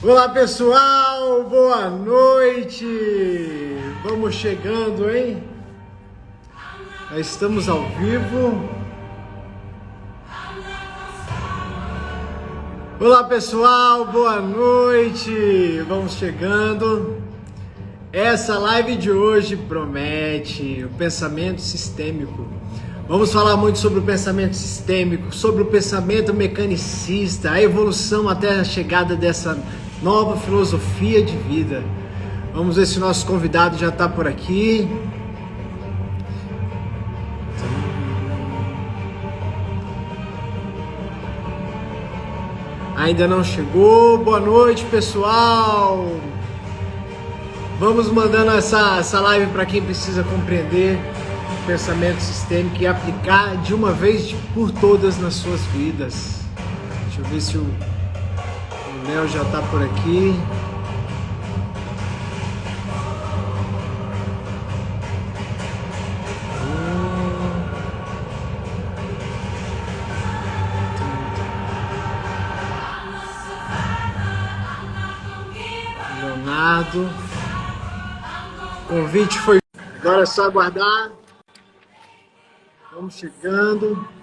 Olá pessoal, boa noite! Vamos chegando, hein? Já estamos ao vivo. Olá pessoal, boa noite! Vamos chegando. Essa live de hoje promete o pensamento sistêmico. Vamos falar muito sobre o pensamento sistêmico, sobre o pensamento mecanicista, a evolução até a chegada dessa nova filosofia de vida. Vamos ver se o nosso convidado já está por aqui. Ainda não chegou. Boa noite, pessoal. Vamos mandando essa live para quem precisa compreender o pensamento sistêmico e aplicar de uma vez por todas nas suas vidas. Deixa eu ver se o Léo já está por aqui. Leonardo. O convite foi. Agora é só aguardar. Vamos chegando.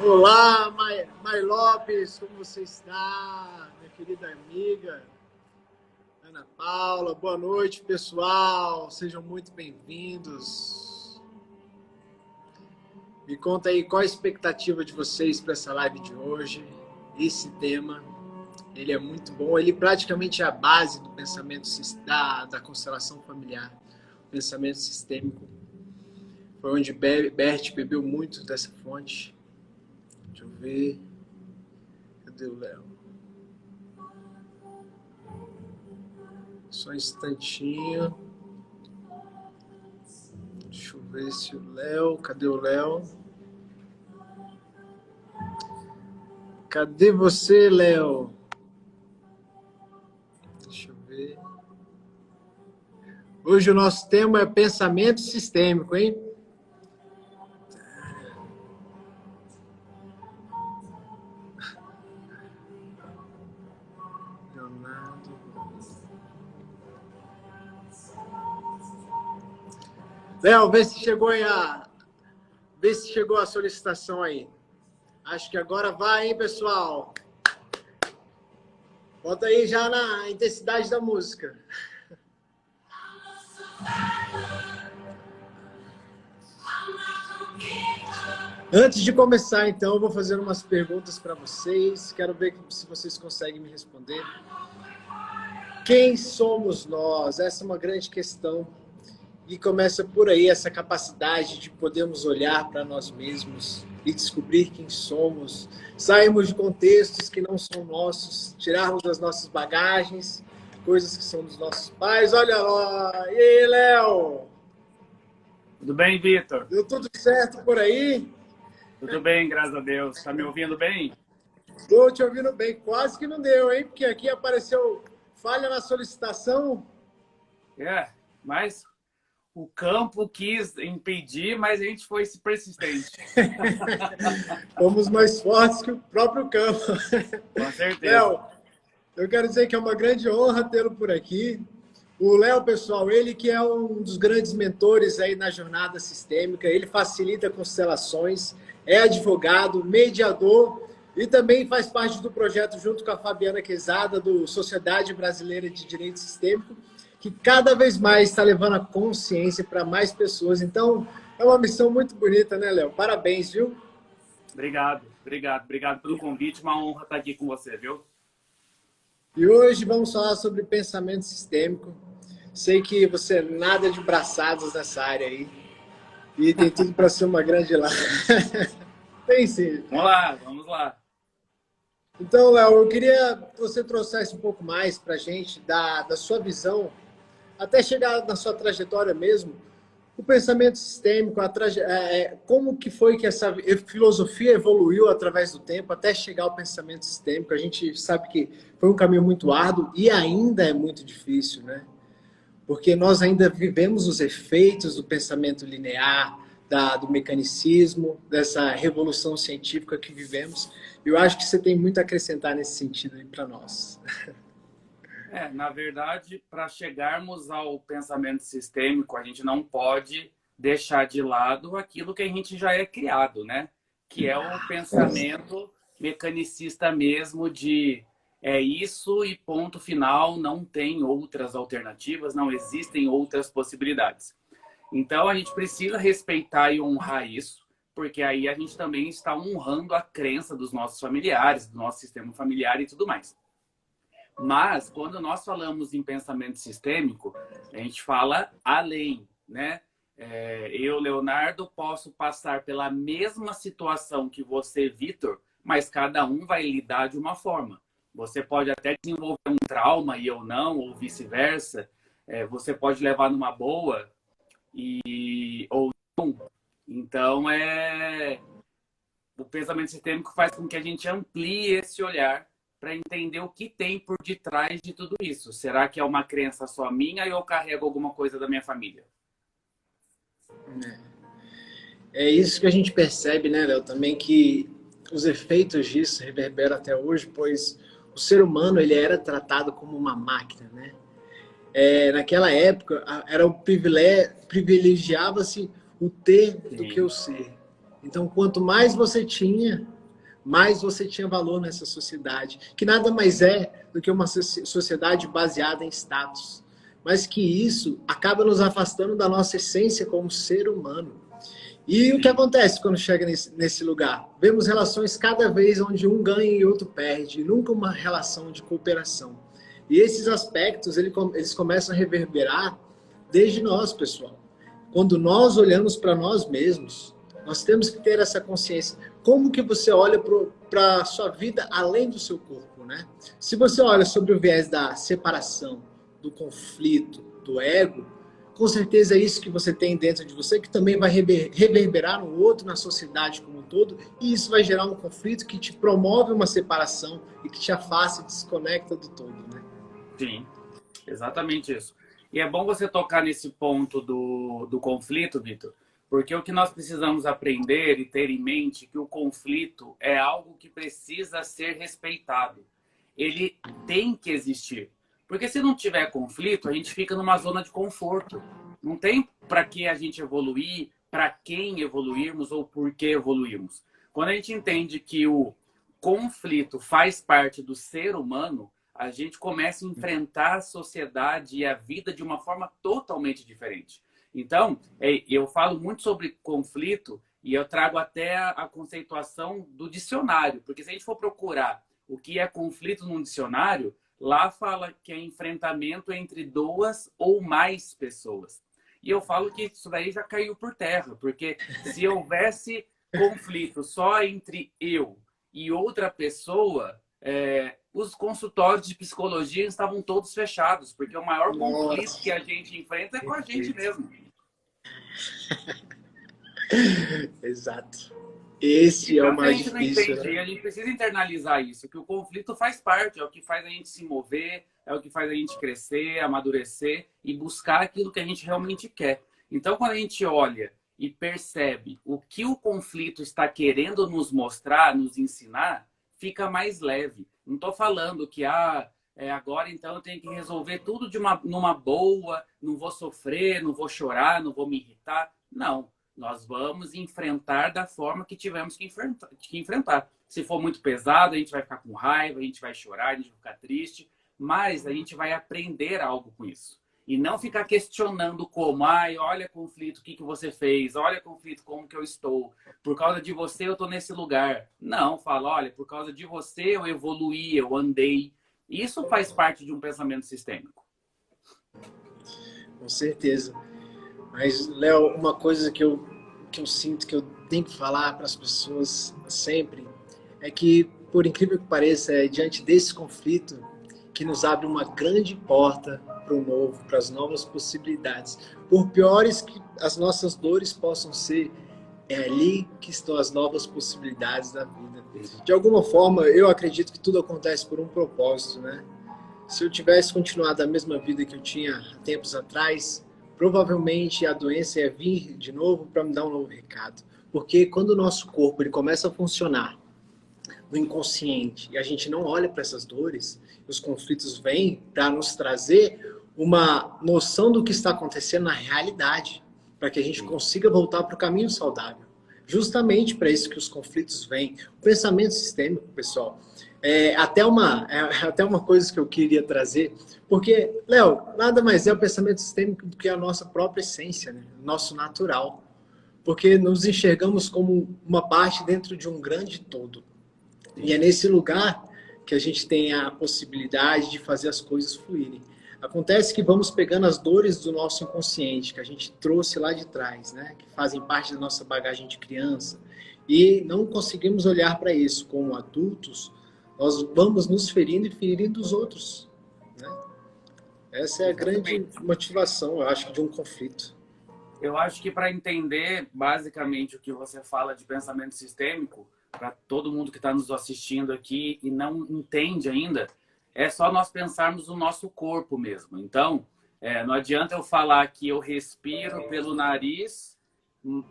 Olá, Mai Lopes, como você está? Minha querida amiga Ana Paula, boa noite, pessoal. Sejam muito bem-vindos. Me conta aí qual a expectativa de vocês para essa live de hoje. Esse tema, ele é muito bom. Ele praticamente é a base do pensamento da constelação familiar, o pensamento sistêmico. Foi onde Bert bebeu muito dessa fonte. Deixa eu ver. Cadê o Léo? Só um instantinho. Deixa eu ver se o Léo... Cadê o Léo? Cadê você, Léo? Deixa eu ver. Hoje o nosso tema é pensamento sistêmico, hein? Léo, vê se chegou a solicitação aí. Acho que agora vai, hein, pessoal? Bota aí já na intensidade da música. Antes de começar, então, eu vou fazer umas perguntas para vocês. Quero ver se vocês conseguem me responder. Quem somos nós? Essa é uma grande questão. E começa por aí essa capacidade de podermos olhar para nós mesmos e descobrir quem somos, sairmos de contextos que não são nossos, tirarmos das nossas bagagens, coisas que são dos nossos pais. Olha lá! E aí, Léo? Tudo bem, Vitor? Deu tudo certo por aí? Tudo bem, graças a Deus. Está me ouvindo bem? Estou te ouvindo bem. Quase que não deu, hein? Porque aqui apareceu falha na solicitação. Mas... o campo quis impedir, mas a gente foi persistente. Fomos mais fortes que o próprio campo. Com certeza. Léo, eu quero dizer que é uma grande honra tê-lo por aqui. O Léo, pessoal, ele que é um dos grandes mentores aí na jornada sistêmica, ele facilita constelações, é advogado, mediador e também faz parte do projeto junto com a Fabiana Quezada, do Sociedade Brasileira de Direito Sistêmico, que cada vez mais está levando a consciência para mais pessoas. Então, é uma missão muito bonita, né, Léo? Parabéns, viu? Obrigado pelo convite. Uma honra estar aqui com você, viu? E hoje vamos falar sobre pensamento sistêmico. Sei que você nada de braçadas nessa área aí. E tem tudo para ser uma grande live. Tem sim. Vamos lá. Então, Léo, eu queria que você trouxesse um pouco mais para a gente da sua visão, até chegar na sua trajetória mesmo, o pensamento sistêmico, como que foi que essa filosofia evoluiu através do tempo até chegar ao pensamento sistêmico. A gente sabe que foi um caminho muito árduo e ainda é muito difícil, né? Porque nós ainda vivemos os efeitos do pensamento linear, do mecanicismo, dessa revolução científica que vivemos. Eu acho que você tem muito a acrescentar nesse sentido aí para nós. Na verdade, para chegarmos ao pensamento sistêmico, a gente não pode deixar de lado aquilo que a gente já é criado, né? Que é o pensamento mecanicista mesmo de é isso e ponto final, não tem outras alternativas, não existem outras possibilidades. Então, a gente precisa respeitar e honrar isso, porque aí a gente também está honrando a crença dos nossos familiares, do nosso sistema familiar e tudo mais. Mas, quando nós falamos em pensamento sistêmico, a gente fala além, né? Eu, Leonardo, posso passar pela mesma situação que você, Vitor, mas cada um vai lidar de uma forma. Você pode até desenvolver um trauma e eu não, ou vice-versa. Você pode levar numa boa ou não. Então, o pensamento sistêmico faz com que a gente amplie esse olhar para entender o que tem por detrás de tudo isso. Será que é uma crença só minha ou eu carrego alguma coisa da minha família? É isso que a gente percebe, né, Léo? Também que os efeitos disso reverberam até hoje, pois o ser humano ele era tratado como uma máquina, né? Naquela época, era o privilegiava-se o ter do que o ser. Então, quanto mais você tinha valor nessa sociedade, que nada mais é do que uma sociedade baseada em status. Mas que isso acaba nos afastando da nossa essência como ser humano. E o que acontece quando chega nesse lugar? Vemos relações cada vez onde um ganha e outro perde, nunca uma relação de cooperação. E esses aspectos, eles começam a reverberar desde nós, pessoal. Quando nós olhamos para nós mesmos, nós temos que ter essa consciência. Como que você olha para a sua vida além do seu corpo, né? Se você olha sobre o viés da separação, do conflito, do ego, com certeza é isso que você tem dentro de você, que também vai reverberar no outro, na sociedade como um todo, e isso vai gerar um conflito que te promove uma separação e que te afasta e desconecta do todo, né? Sim, exatamente isso. E é bom você tocar nesse ponto do conflito, Vitor, porque o que nós precisamos aprender e ter em mente é que o conflito é algo que precisa ser respeitado. Ele tem que existir. Porque se não tiver conflito, a gente fica numa zona de conforto. Não tem para que a gente evoluir, para quem evoluirmos ou por que evoluirmos. Quando a gente entende que o conflito faz parte do ser humano, a gente começa a enfrentar a sociedade e a vida de uma forma totalmente diferente. Então, eu falo muito sobre conflito e eu trago até a conceituação do dicionário. Porque se a gente for procurar o que é conflito num dicionário, lá fala que é enfrentamento entre duas ou mais pessoas. E eu falo que isso daí já caiu por terra, porque se houvesse conflito só entre eu e outra pessoa, os consultórios de psicologia estavam todos fechados, porque o maior conflito que a gente enfrenta é com a gente mesmo. Exato. Esse então, é o mais se a gente difícil. Não entende, né? A gente precisa internalizar isso, que o conflito faz parte, é o que faz a gente se mover, é o que faz a gente crescer, amadurecer e buscar aquilo que a gente realmente quer. Então, quando a gente olha e percebe o que o conflito está querendo nos mostrar, nos ensinar, fica mais leve. Não estou falando que agora então eu tenho que resolver tudo numa boa, não vou sofrer, não vou chorar, não vou me irritar. Não. Nós vamos enfrentar da forma que tivemos que enfrentar. Se for muito pesado, a gente vai ficar com raiva, a gente vai chorar, a gente vai ficar triste, mas a gente vai aprender algo com isso. E não ficar questionando como, olha conflito, o que você fez? Olha conflito, como que eu estou? Por causa de você eu estou nesse lugar. Não, fala, olha, por causa de você eu evoluí, eu andei. Isso faz parte de um pensamento sistêmico. Com certeza. Mas, Léo, uma coisa que eu sinto que eu tenho que falar para as pessoas sempre é que, por incrível que pareça, é diante desse conflito que nos abre uma grande porta para o novo, para as novas possibilidades. Por piores que as nossas dores possam ser, é ali que estão as novas possibilidades da vida. De alguma forma, eu acredito que tudo acontece por um propósito, né? Se eu tivesse continuado a mesma vida que eu tinha há tempos atrás, provavelmente a doença ia vir de novo para me dar um novo recado. Porque quando o nosso corpo ele começa a funcionar no inconsciente e a gente não olha para essas dores, os conflitos vêm para nos trazer uma noção do que está acontecendo na realidade, para que a gente consiga voltar para o caminho saudável. Justamente para isso que os conflitos vêm. O pensamento sistêmico, pessoal, é até uma coisa que eu queria trazer, porque, Léo, nada mais é o pensamento sistêmico do que a nossa própria essência, né? Nosso natural. Porque nos enxergamos como uma parte dentro de um grande todo. E é nesse lugar que a gente tem a possibilidade de fazer as coisas fluírem. Acontece que vamos pegando as dores do nosso inconsciente, que a gente trouxe lá de trás, né? Que fazem parte da nossa bagagem de criança, e não conseguimos olhar para isso como adultos, nós vamos nos ferindo e ferindo os outros, né? Essa é a grande motivação, eu acho, de um conflito. Eu acho que para entender basicamente o que você fala de pensamento sistêmico, para todo mundo que está nos assistindo aqui e não entende ainda, é só nós pensarmos no nosso corpo mesmo. Então, não adianta eu falar que eu respiro pelo nariz,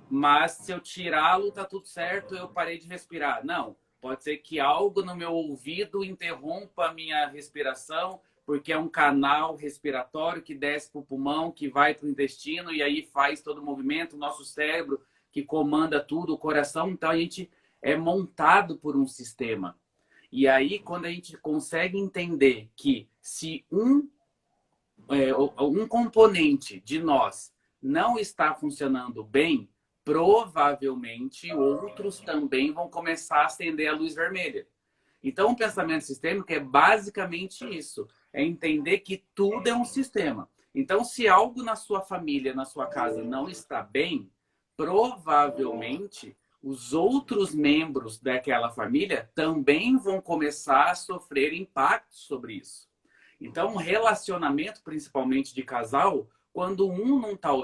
mas se eu tirá-lo, tá tudo certo, eu parei de respirar. Não, pode ser que algo no meu ouvido interrompa a minha respiração, porque é um canal respiratório que desce para o pulmão, que vai para o intestino e aí faz todo o movimento, o nosso cérebro que comanda tudo, o coração. Então, a gente é montado por um sistema. E aí, quando a gente consegue entender que se um componente de nós não está funcionando bem, provavelmente outros também vão começar a acender a luz vermelha. Então, o pensamento sistêmico é basicamente isso. É entender que tudo é um sistema. Então, se algo na sua família, na sua casa não está bem, provavelmente os outros membros daquela família também vão começar a sofrer impactos sobre isso. Então, um relacionamento, principalmente de casal, quando um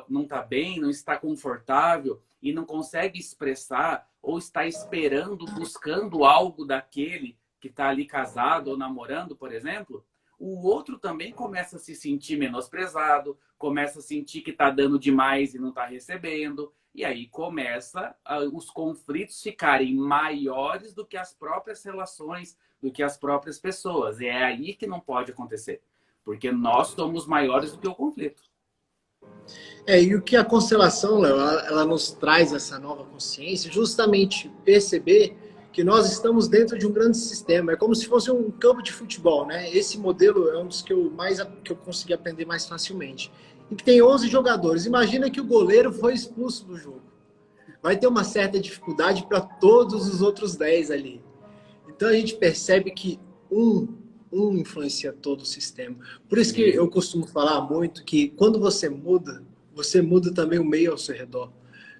não tá bem, não está confortável e não consegue expressar ou está esperando, buscando algo daquele que está ali casado ou namorando, por exemplo, o outro também começa a se sentir menosprezado, começa a sentir que está dando demais e não está recebendo. E aí começa os conflitos ficarem maiores do que as próprias relações, do que as próprias pessoas. E é aí que não pode acontecer. Porque nós somos maiores do que o conflito. E o que a constelação, Léo, ela nos traz essa nova consciência, justamente perceber que nós estamos dentro de um grande sistema. É como se fosse um campo de futebol, né? Esse modelo é um dos que eu consegui aprender mais facilmente. E que tem 11 jogadores. Imagina que o goleiro foi expulso do jogo. Vai ter uma certa dificuldade para todos os outros 10 ali. Então a gente percebe que um influencia todo o sistema. Por isso que eu costumo falar muito que quando você muda também o meio ao seu redor.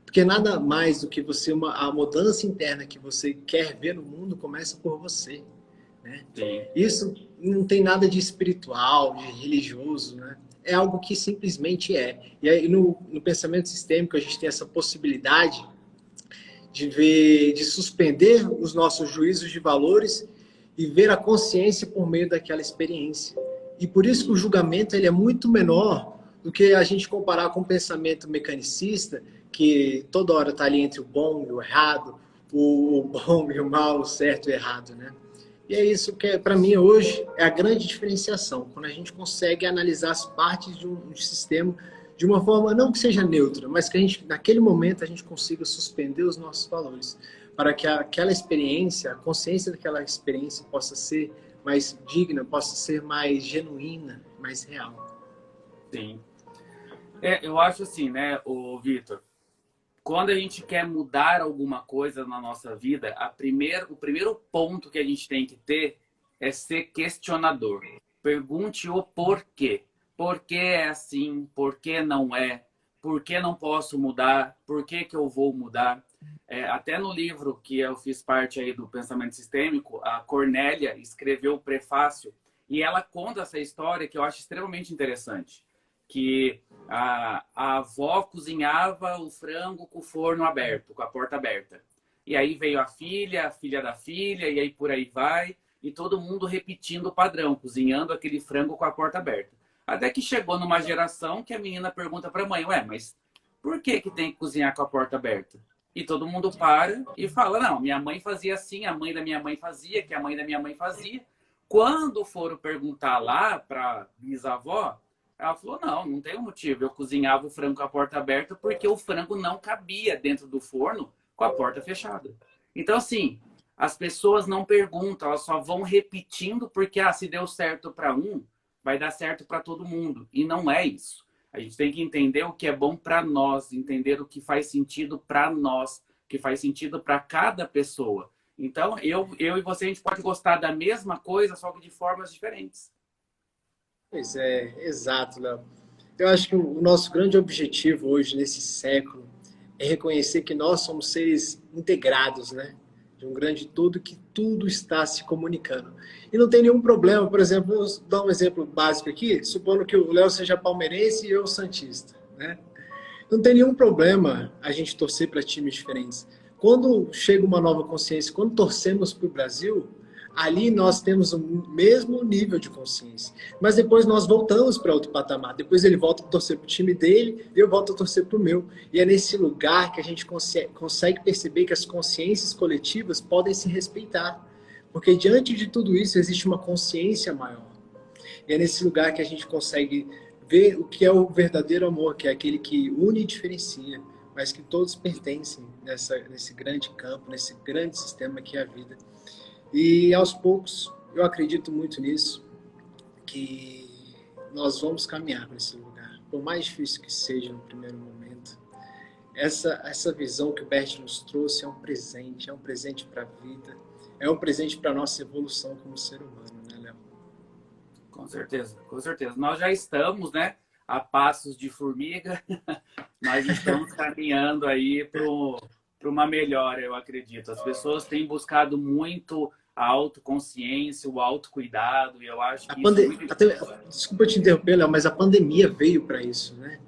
Porque nada mais do que a mudança interna que você quer ver no mundo começa por você, né? Isso não tem nada de espiritual, de religioso, né? É algo que simplesmente é. E aí no pensamento sistêmico a gente tem essa possibilidade de suspender os nossos juízos de valores e ver a consciência por meio daquela experiência. E por isso que o julgamento ele é muito menor do que a gente comparar com o pensamento mecanicista, que toda hora está ali entre o bom e o errado, o bom e o mal, o certo e o errado, né? E é isso que, para mim, hoje, é a grande diferenciação. Quando a gente consegue analisar as partes de um sistema de uma forma, não que seja neutra, mas que naquele momento, a gente consiga suspender os nossos valores, para que aquela experiência, a consciência daquela experiência possa ser mais digna, possa ser mais genuína, mais real. Sim. Eu acho assim, né, Vitor? Quando a gente quer mudar alguma coisa na nossa vida, o primeiro ponto que a gente tem que ter é ser questionador. Pergunte o porquê. Por que é assim? Por que não é? Por que não posso mudar? Por que eu vou mudar? Até no livro que eu fiz parte aí do Pensamento Sistêmico, a Cornélia escreveu o prefácio E ela conta essa história que eu acho extremamente interessante, que a avó cozinhava o frango com o forno aberto, com a porta aberta. E aí veio a filha da filha, e aí por aí vai, e todo mundo repetindo o padrão, cozinhando aquele frango com a porta aberta. Até que chegou numa geração que a menina pergunta para a mãe, ué, mas por que que tem que cozinhar com a porta aberta? E todo mundo para e fala, não, minha mãe fazia assim, a mãe da minha mãe fazia, que a mãe da minha mãe fazia. Quando foram perguntar lá para bisavó, ela falou, não tem um motivo. Eu cozinhava o frango com a porta aberta porque o frango não cabia dentro do forno com a porta fechada. Então, assim, as pessoas não perguntam, elas só vão repetindo porque, se deu certo para um, vai dar certo para todo mundo. E não é isso. A gente tem que entender o que é bom para nós, entender o que faz sentido para nós, o que faz sentido para cada pessoa. Então, eu e você, a gente pode gostar da mesma coisa, só que de formas diferentes. Pois é, exato, Léo. Eu acho que o nosso grande objetivo hoje, nesse século, é reconhecer que nós somos seres integrados, né? De um grande todo, que tudo está se comunicando. E não tem nenhum problema, por exemplo, vou dar um exemplo básico aqui, supondo que o Léo seja palmeirense e eu santista, né? Não tem nenhum problema a gente torcer para times diferentes. Quando chega uma nova consciência, quando torcemos para o Brasil, ali nós temos o mesmo nível de consciência. Mas depois nós voltamos para outro patamar. Depois ele volta a torcer para o time dele e eu volto a torcer para o meu. E é nesse lugar que a gente consegue perceber que as consciências coletivas podem se respeitar. Porque diante de tudo isso existe uma consciência maior. E é nesse lugar que a gente consegue ver o que é o verdadeiro amor, que é aquele que une e diferencia, mas que todos pertencem nesse grande campo, nesse grande sistema que é a vida. E aos poucos, eu acredito muito nisso, que nós vamos caminhar para esse lugar. Por mais difícil que seja no primeiro momento, essa visão que o Bert nos trouxe é um presente para a vida, é um presente para a nossa evolução como ser humano, né, Léo? Com certeza, com certeza. Nós já estamos, né, a passos de formiga, nós estamos caminhando aí para uma melhora, eu acredito. As pessoas têm buscado muito a autoconsciência, o autocuidado, e eu acho que isso é muito importante. Desculpa te interromper, Léo, mas a pandemia veio para isso, né?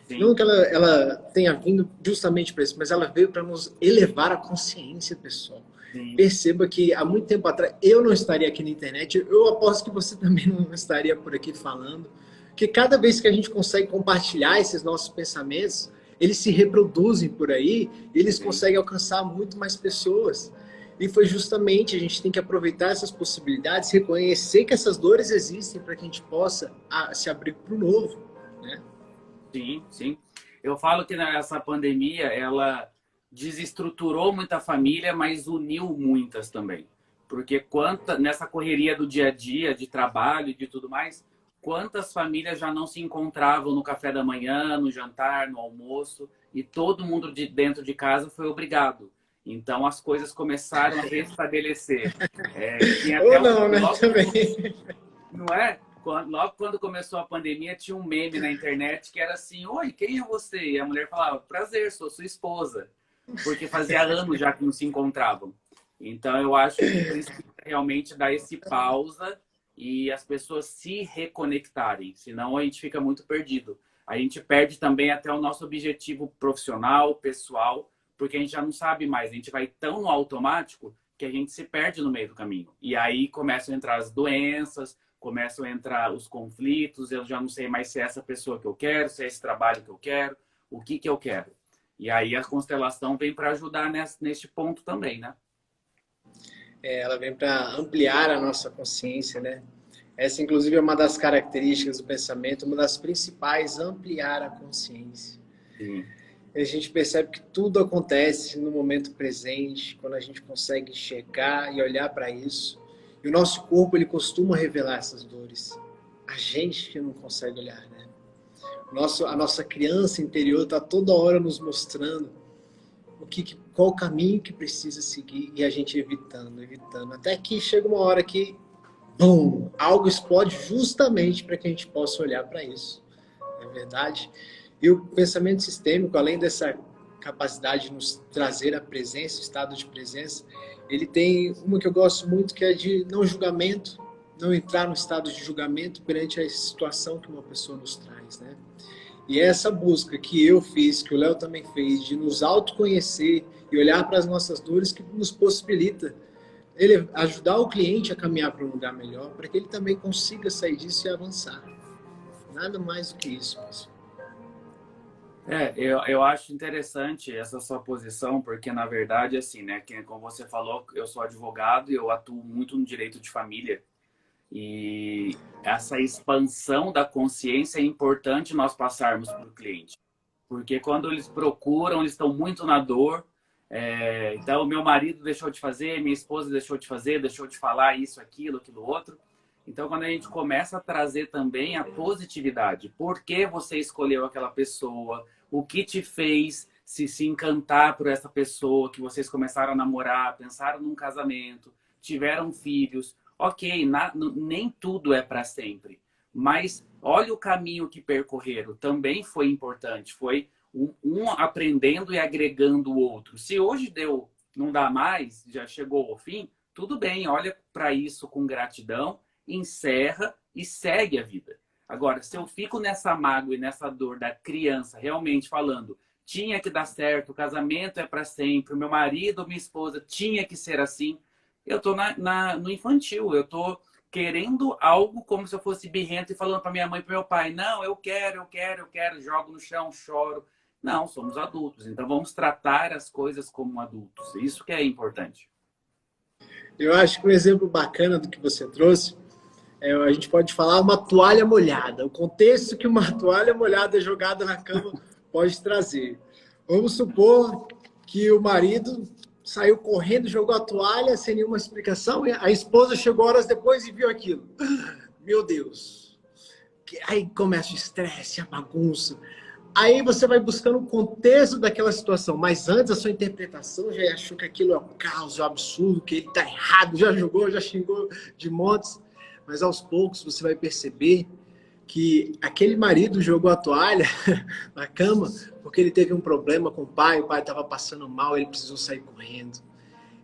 Sim. Não que ela tenha vindo justamente para isso, mas ela veio para nos elevar a consciência, pessoal. Sim. Perceba que há muito tempo atrás eu não estaria aqui na internet, eu aposto que você também não estaria por aqui falando, que cada vez que a gente consegue compartilhar esses nossos pensamentos, eles se reproduzem por aí, e eles conseguem alcançar muito mais pessoas. E foi justamente, a gente tem que aproveitar essas possibilidades, reconhecer que essas dores existem para que a gente possa se abrir para o novo, né? Sim, sim. Eu falo que essa pandemia, ela desestruturou muita família, mas uniu muitas também. Porque nessa correria do dia a dia, de trabalho e de tudo mais, quantas famílias já não se encontravam no café da manhã, no jantar, no almoço, e todo mundo dentro de casa foi obrigado. Então as coisas começaram a restabelecer. Ou não, né? Também. Não é? Logo quando começou a pandemia, tinha um meme na internet que era assim, oi, quem é você? E a mulher falava, prazer, sou sua esposa. Porque fazia anos já que não se encontravam. Então eu acho que precisa realmente dar esse pausa e as pessoas se reconectarem. Senão a gente fica muito perdido. A gente perde também até o nosso objetivo profissional, pessoal, porque a gente já não sabe mais. A gente vai tão no automático que a gente se perde no meio do caminho. E aí começam a entrar as doenças, começam a entrar os conflitos, eu já não sei mais se é essa pessoa que eu quero, se é esse trabalho que eu quero, o que eu quero. E aí a constelação vem para ajudar neste ponto também, né? Ela vem para ampliar a nossa consciência, né? Essa, inclusive, é uma das características do pensamento, uma das principais, ampliar a consciência. Sim. A gente percebe que tudo acontece no momento presente, quando a gente consegue enxergar e olhar para isso. E o nosso corpo, ele costuma revelar essas dores. A gente que não consegue olhar, né? A nossa criança interior está toda hora nos mostrando qual o caminho que precisa seguir e a gente evitando. Até que chega uma hora que, bum, algo explode justamente para que a gente possa olhar para isso. Não é verdade? E o pensamento sistêmico, além dessa capacidade de nos trazer a presença, o estado de presença, ele tem uma que eu gosto muito, que é de não julgamento, não entrar no estado de julgamento perante a situação que uma pessoa nos traz, né? E essa busca que eu fiz, que o Léo também fez, de nos autoconhecer e olhar para as nossas dores, que nos possibilita ele ajudar o cliente a caminhar para um lugar melhor, para que ele também consiga sair disso e avançar. Nada mais do que isso, pessoal. Eu acho interessante essa sua posição, porque na verdade, assim, né, que, como você falou, eu sou advogado e eu atuo muito no direito de família. E essa expansão da consciência é importante nós passarmos para o cliente. Porque quando eles procuram, eles estão muito na dor. Então, meu marido deixou de fazer, minha esposa deixou de fazer, deixou de falar isso, aquilo outro. Então, quando a gente começa a trazer também a positividade, por que você escolheu aquela pessoa, o que te fez se encantar por essa pessoa, que vocês começaram a namorar, pensaram num casamento, tiveram filhos. Ok, nem tudo é para sempre, mas olha o caminho que percorreram, também foi importante, foi um aprendendo e agregando o outro. Se hoje não dá mais, já chegou ao fim, tudo bem, olha para isso com gratidão, encerra e segue a vida. Agora, se eu fico nessa mágoa e nessa dor da criança, realmente falando, tinha que dar certo, o casamento é para sempre, o meu marido, minha esposa, tinha que ser assim, eu tô no infantil, eu tô querendo algo como se eu fosse birrento e falando para minha mãe e para meu pai, não, eu quero, jogo no chão, choro. Não, somos adultos, então vamos tratar as coisas como adultos. Isso que é importante. Eu acho que um exemplo bacana do que você trouxe, a gente pode falar uma toalha molhada, o contexto que uma toalha molhada jogada na cama pode trazer. Vamos supor que o marido saiu correndo, jogou a toalha sem nenhuma explicação, e a esposa chegou horas depois e viu aquilo. Meu Deus! Aí começa o estresse, a bagunça. Aí você vai buscando o contexto daquela situação, mas antes a sua interpretação já achou que aquilo é um caos, é um absurdo, que ele está errado, já julgou, já xingou de montes. Mas aos poucos você vai perceber que aquele marido jogou a toalha na cama porque ele teve um problema com o pai estava passando mal, ele precisou sair correndo.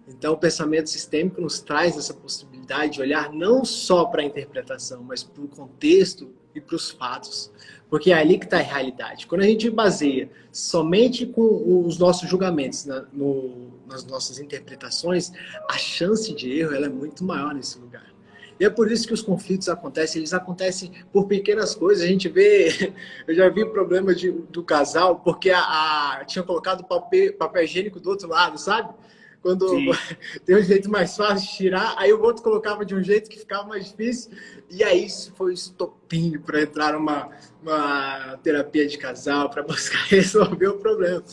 Então o pensamento sistêmico nos traz essa possibilidade de olhar não só para a interpretação, mas para o contexto e para os fatos. Porque é ali que está a realidade. Quando a gente baseia somente com os nossos julgamentos nas nossas interpretações, a chance de erro ela é muito maior nesse lugar. E é por isso que os conflitos acontecem, eles acontecem por pequenas coisas. A gente vê, eu já vi problema do casal, porque tinha colocado papel higiênico do outro lado, sabe? Quando tem um jeito mais fácil de tirar, aí o outro colocava de um jeito que ficava mais difícil. E aí isso foi estopim para entrar numa terapia de casal, para buscar resolver o problema.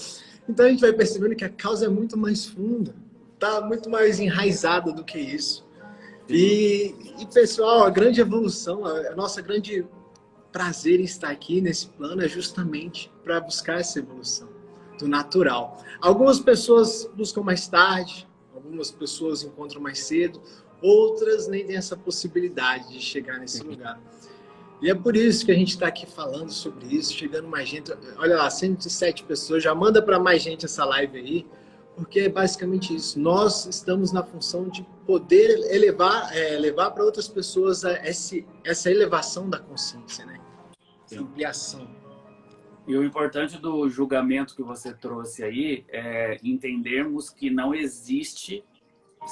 Então a gente vai percebendo que a causa é muito mais funda, tá muito mais enraizada do que isso. E pessoal, a grande evolução, a nossa grande prazer em estar aqui nesse plano é justamente para buscar essa evolução do natural. Algumas pessoas buscam mais tarde, algumas pessoas encontram mais cedo, outras nem têm essa possibilidade de chegar nesse lugar. E é por isso que a gente está aqui falando sobre isso, chegando mais gente. Olha lá, 107 pessoas, já manda para mais gente essa live aí, porque é basicamente isso. Nós estamos na função de poder levar para outras pessoas essa elevação da consciência, né? Essa ampliação. E o importante do julgamento que você trouxe aí é entendermos que não existe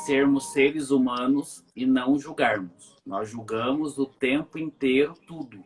sermos seres humanos e não julgarmos. Nós julgamos o tempo inteiro tudo.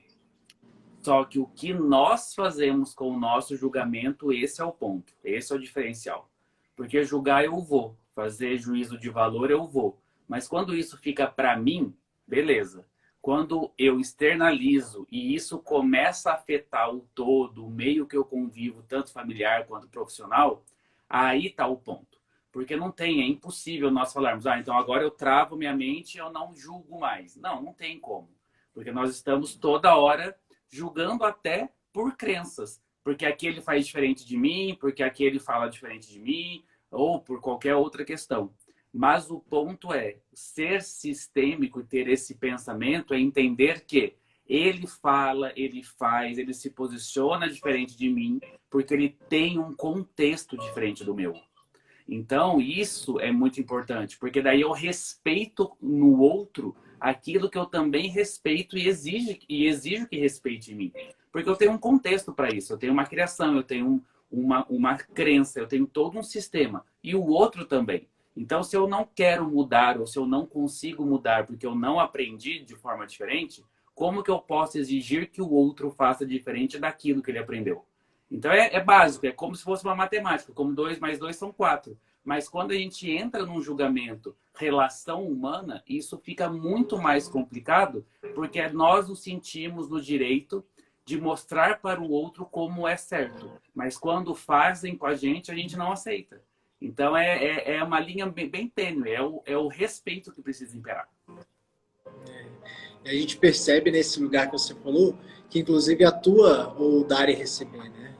Só que o que nós fazemos com o nosso julgamento, esse é o ponto. Esse é o diferencial. Porque julgar eu vou, fazer juízo de valor eu vou. Mas quando isso fica para mim, beleza. Quando eu externalizo e isso começa a afetar o todo, o meio que eu convivo, tanto familiar quanto profissional, aí está o ponto. Porque não tem, é impossível nós falarmos, então agora eu travo minha mente e eu não julgo mais. Não tem como. Porque nós estamos toda hora julgando até por crenças. Porque aquele faz diferente de mim, porque aquele fala diferente de mim, ou por qualquer outra questão. Mas o ponto é, ser sistêmico e ter esse pensamento é entender que ele fala, ele faz, ele se posiciona diferente de mim, porque ele tem um contexto diferente do meu. Então, isso é muito importante, porque daí eu respeito no outro aquilo que eu também respeito e exijo que respeite em mim. Porque eu tenho um contexto para isso, eu tenho uma criação, eu tenho uma crença, eu tenho todo um sistema. E o outro também. Então, se eu não quero mudar ou se eu não consigo mudar porque eu não aprendi de forma diferente, como que eu posso exigir que o outro faça diferente daquilo que ele aprendeu? Então, é básico, é como se fosse uma matemática, como 2 mais 2 são 4. Mas quando a gente entra num julgamento, relação humana, isso fica muito mais complicado, porque nós nos sentimos no direito de mostrar para o outro como é certo. Mas quando fazem com a gente não aceita. Então, é uma linha bem tênue, é o respeito que precisa imperar. E a gente percebe nesse lugar que você falou, que inclusive atua o dar e receber, né?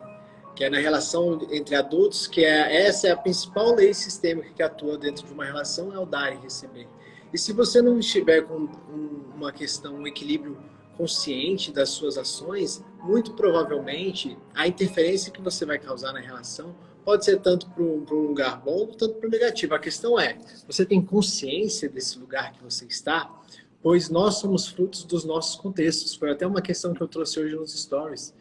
Que é na relação entre adultos, que essa é a principal lei sistêmica que atua dentro de uma relação, é o dar e receber. E se você não estiver com uma questão, um equilíbrio consciente das suas ações, muito provavelmente a interferência que você vai causar na relação pode ser tanto para um lugar bom, tanto para o negativo. A questão é, você tem consciência desse lugar que você está? Pois nós somos frutos dos nossos contextos. Foi até uma questão que eu trouxe hoje nos stories,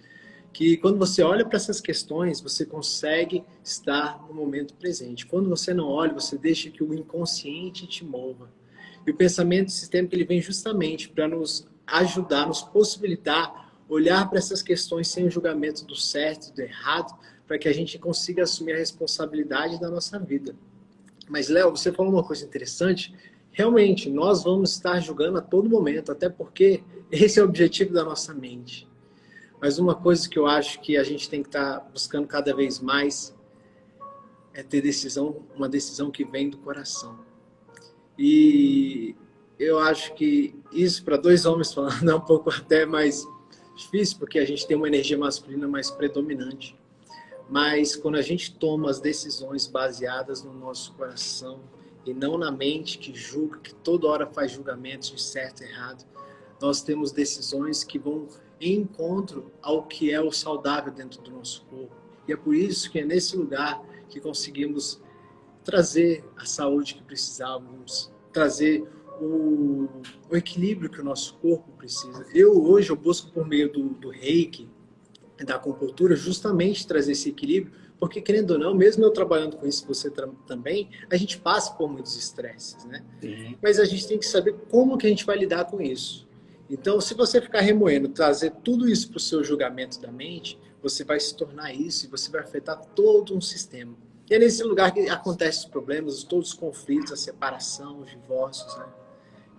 que quando você olha para essas questões, você consegue estar no momento presente. Quando você não olha, você deixa que o inconsciente te mova. E o pensamento sistêmico, ele vem justamente para nos ajudar, nos possibilitar olhar para essas questões sem o julgamento do certo e do errado, para que a gente consiga assumir a responsabilidade da nossa vida. Mas, Léo, você falou uma coisa interessante. Realmente, nós vamos estar julgando a todo momento, até porque esse é o objetivo da nossa mente. Mas uma coisa que eu acho que a gente tem que estar buscando cada vez mais é ter uma decisão que vem do coração. E eu acho que isso, para 2 homens falando, é um pouco até mais difícil, porque a gente tem uma energia masculina mais predominante. Mas quando a gente toma as decisões baseadas no nosso coração e não na mente que julga, que toda hora faz julgamentos de certo e errado, nós temos decisões que vão em encontro ao que é o saudável dentro do nosso corpo. E é por isso que é nesse lugar que conseguimos trazer a saúde que precisávamos, trazer o equilíbrio que o nosso corpo precisa. Hoje eu busco por meio do Reiki, da acupuntura, justamente trazer esse equilíbrio, porque querendo ou não, mesmo eu trabalhando com isso, você também, a gente passa por muitos estresses, né? Sim. Mas a gente tem que saber como que a gente vai lidar com isso. Então, se você ficar remoendo, trazer tudo isso para o seu julgamento da mente, você vai se tornar isso e você vai afetar todo um sistema. E é nesse lugar que acontecem os problemas, todos os conflitos, a separação, os divórcios, né?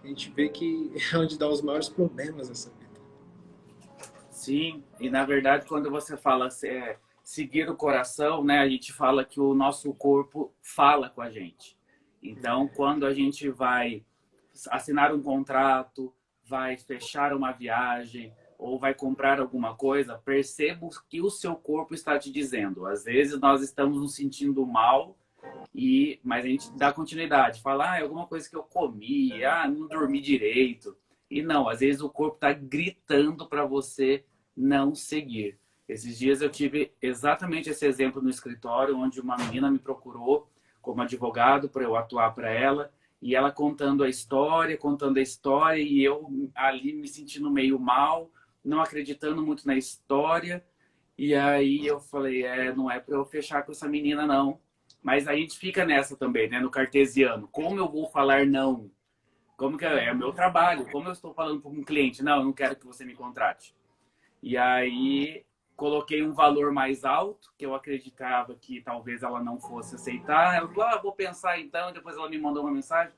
A gente vê que é onde dá os maiores problemas nessa vida. Sim, e na verdade, quando você fala seguir o coração, né, a gente fala que o nosso corpo fala com a gente. Então, quando a gente vai assinar um contrato, vai fechar uma viagem ou vai comprar alguma coisa, perceba o que o seu corpo está te dizendo. Às vezes nós estamos nos sentindo mal, mas a gente dá continuidade. Fala, é alguma coisa que eu comi, não dormi direito. E não, às vezes o corpo está gritando para você não seguir. Esses dias eu tive exatamente esse exemplo no escritório, onde uma menina me procurou como advogado para eu atuar para ela, e ela contando a história, e eu ali me sentindo meio mal, não acreditando muito na história. E aí eu falei, não é para eu fechar com essa menina, não. Mas a gente fica nessa também, né, no cartesiano. Como eu vou falar não? Como que é o meu trabalho? Como eu estou falando para um cliente? Não, eu não quero que você me contrate. E aí coloquei um valor mais alto, que eu acreditava que talvez ela não fosse aceitar. Ela falou, vou pensar então. Depois ela me mandou uma mensagem.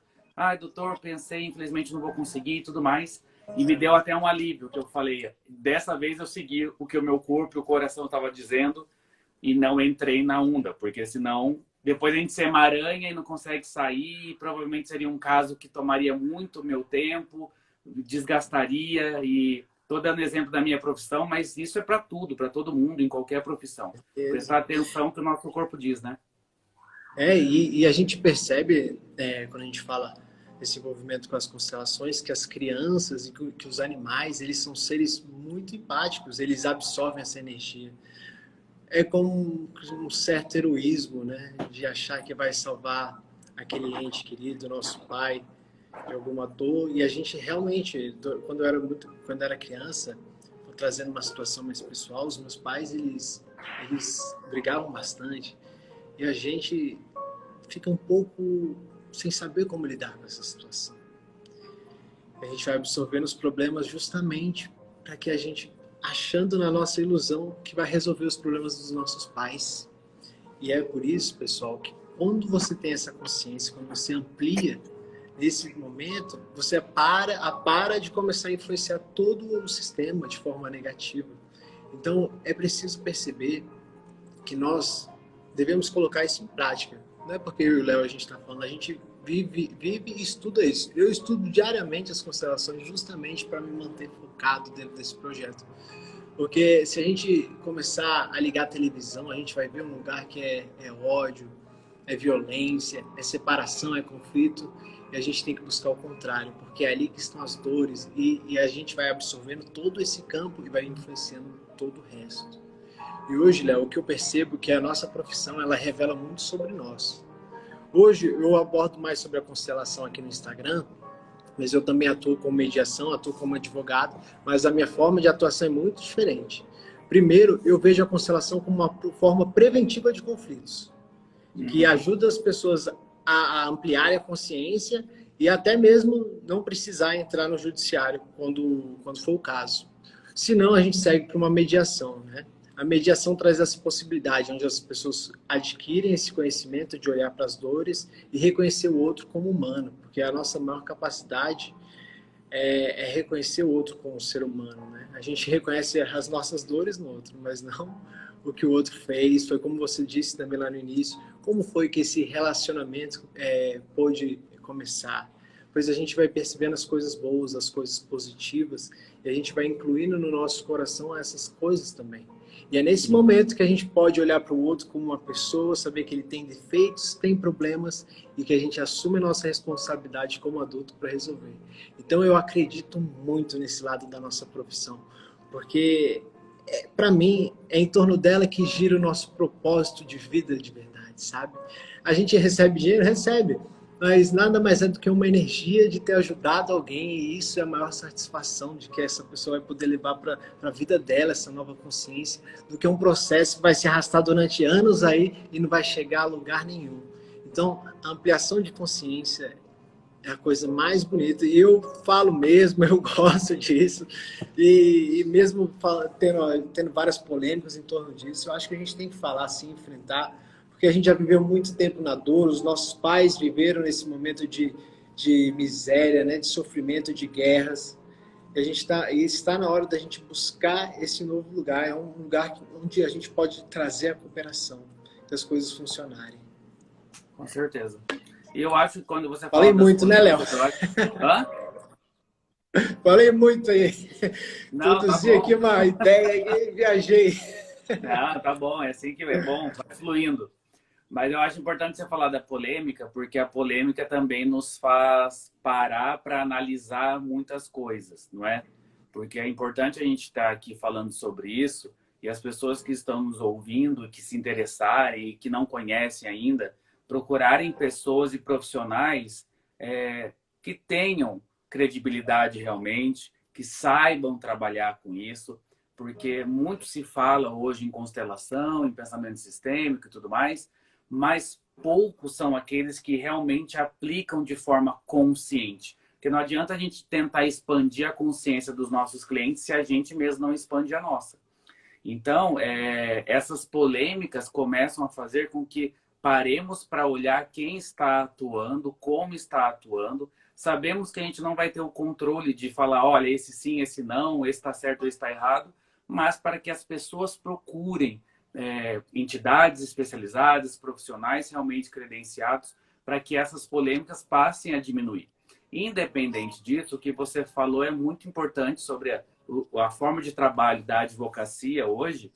Doutor, pensei, infelizmente não vou conseguir e tudo mais. E me deu até um alívio, que eu falei, dessa vez eu segui o que o meu corpo e o coração estava dizendo e não entrei na onda, porque senão depois a gente se emaranha e não consegue sair, e provavelmente seria um caso que tomaria muito meu tempo, desgastaria. E estou dando exemplo da minha profissão, mas isso é para tudo, para todo mundo, em qualquer profissão. Prestar atenção no que o nosso corpo diz, né? E a gente percebe, quando a gente fala desse envolvimento com as constelações, que as crianças e que os animais, eles são seres muito empáticos, eles absorvem essa energia. É como um certo heroísmo, né? De achar que vai salvar aquele ente querido, nosso pai. de alguma dor, e a gente realmente, quando eu era criança, trazendo uma situação mais pessoal, os meus pais, eles brigavam bastante, e a gente fica um pouco sem saber como lidar com essa situação. A gente vai absorvendo os problemas justamente para que a gente, achando na nossa ilusão que vai resolver os problemas dos nossos pais. E é por isso, pessoal, que quando você tem essa consciência, quando você amplia nesse momento, você para de começar a influenciar todo o sistema de forma negativa. Então, é preciso perceber que nós devemos colocar isso em prática. Não é porque eu e o Léo a gente está falando, a gente vive e estuda isso. Eu estudo diariamente as constelações justamente para me manter focado dentro desse projeto. Porque se a gente começar a ligar a televisão, a gente vai ver um lugar que é ódio, é violência, é separação, é conflito, e a gente tem que buscar o contrário, porque é ali que estão as dores, e a gente vai absorvendo todo esse campo e vai influenciando todo o resto. E hoje, Léo, o que eu percebo é que a nossa profissão, ela revela muito sobre nós. Hoje eu abordo mais sobre a constelação aqui no Instagram, mas eu também atuo com mediação, atuo como advogado, mas a minha forma de atuação é muito diferente. Primeiro, eu vejo a constelação como uma forma preventiva de conflitos, que ajuda as pessoas a ampliarem a consciência e até mesmo não precisar entrar no judiciário quando for o caso. Senão, a gente segue para uma mediação, né? A mediação traz essa possibilidade, onde as pessoas adquirem esse conhecimento de olhar para as dores e reconhecer o outro como humano, porque a nossa maior capacidade é reconhecer o outro como ser humano, né? A gente reconhece as nossas dores no outro, mas não o que o outro fez. Foi como você disse também lá no início, como foi que esse relacionamento pôde começar. Pois a gente vai percebendo as coisas boas, as coisas positivas, e a gente vai incluindo no nosso coração essas coisas também. E é nesse momento que a gente pode olhar para o outro como uma pessoa, saber que ele tem defeitos, tem problemas, e que a gente assume a nossa responsabilidade como adulto para resolver. Então eu acredito muito nesse lado da nossa profissão, porque para mim é em torno dela que gira o nosso propósito de vida de verdade, sabe? A gente recebe dinheiro? Recebe. Mas nada mais é do que uma energia de ter ajudado alguém, e isso é a maior satisfação de que essa pessoa vai poder levar para a vida dela essa nova consciência, do que um processo que vai se arrastar durante anos aí e não vai chegar a lugar nenhum. Então, a ampliação de consciência é a coisa mais bonita, e eu falo mesmo, eu gosto disso, e mesmo tendo várias polêmicas em torno disso, eu acho que a gente tem que falar assim, enfrentar, porque a gente já viveu muito tempo na dor, os nossos pais viveram nesse momento de miséria, né, de sofrimento, de guerras, e está na hora da gente buscar esse novo lugar, é um lugar onde a gente pode trazer a cooperação, para as coisas funcionarem. Com certeza. E eu acho que quando você fala... Falei muito, né, Léo? Hã? Falei muito aí. Não, Produzi aqui uma ideia e viajei. Não, tá bom, é assim que é bom, vai fluindo. Mas eu acho importante você falar da polêmica, porque a polêmica também nos faz parar para analisar muitas coisas, não é? Porque é importante a gente estar aqui falando sobre isso, e as pessoas que estão nos ouvindo, que se interessarem e que não conhecem ainda, procurarem pessoas e profissionais que tenham credibilidade realmente, que saibam trabalhar com isso, porque muito se fala hoje em constelação, em pensamento sistêmico e tudo mais, mas poucos são aqueles que realmente aplicam de forma consciente. Porque não adianta a gente tentar expandir a consciência dos nossos clientes se a gente mesmo não expande a nossa. Então, essas polêmicas começam a fazer com que paremos para olhar quem está atuando, como está atuando. Sabemos que a gente não vai ter o controle de falar, olha, esse sim, esse não, esse está certo, esse está errado, mas para que as pessoas procurem entidades especializadas, profissionais realmente credenciados, para que essas polêmicas passem a diminuir. Independente disso, o que você falou é muito importante sobre a forma de trabalho da advocacia hoje,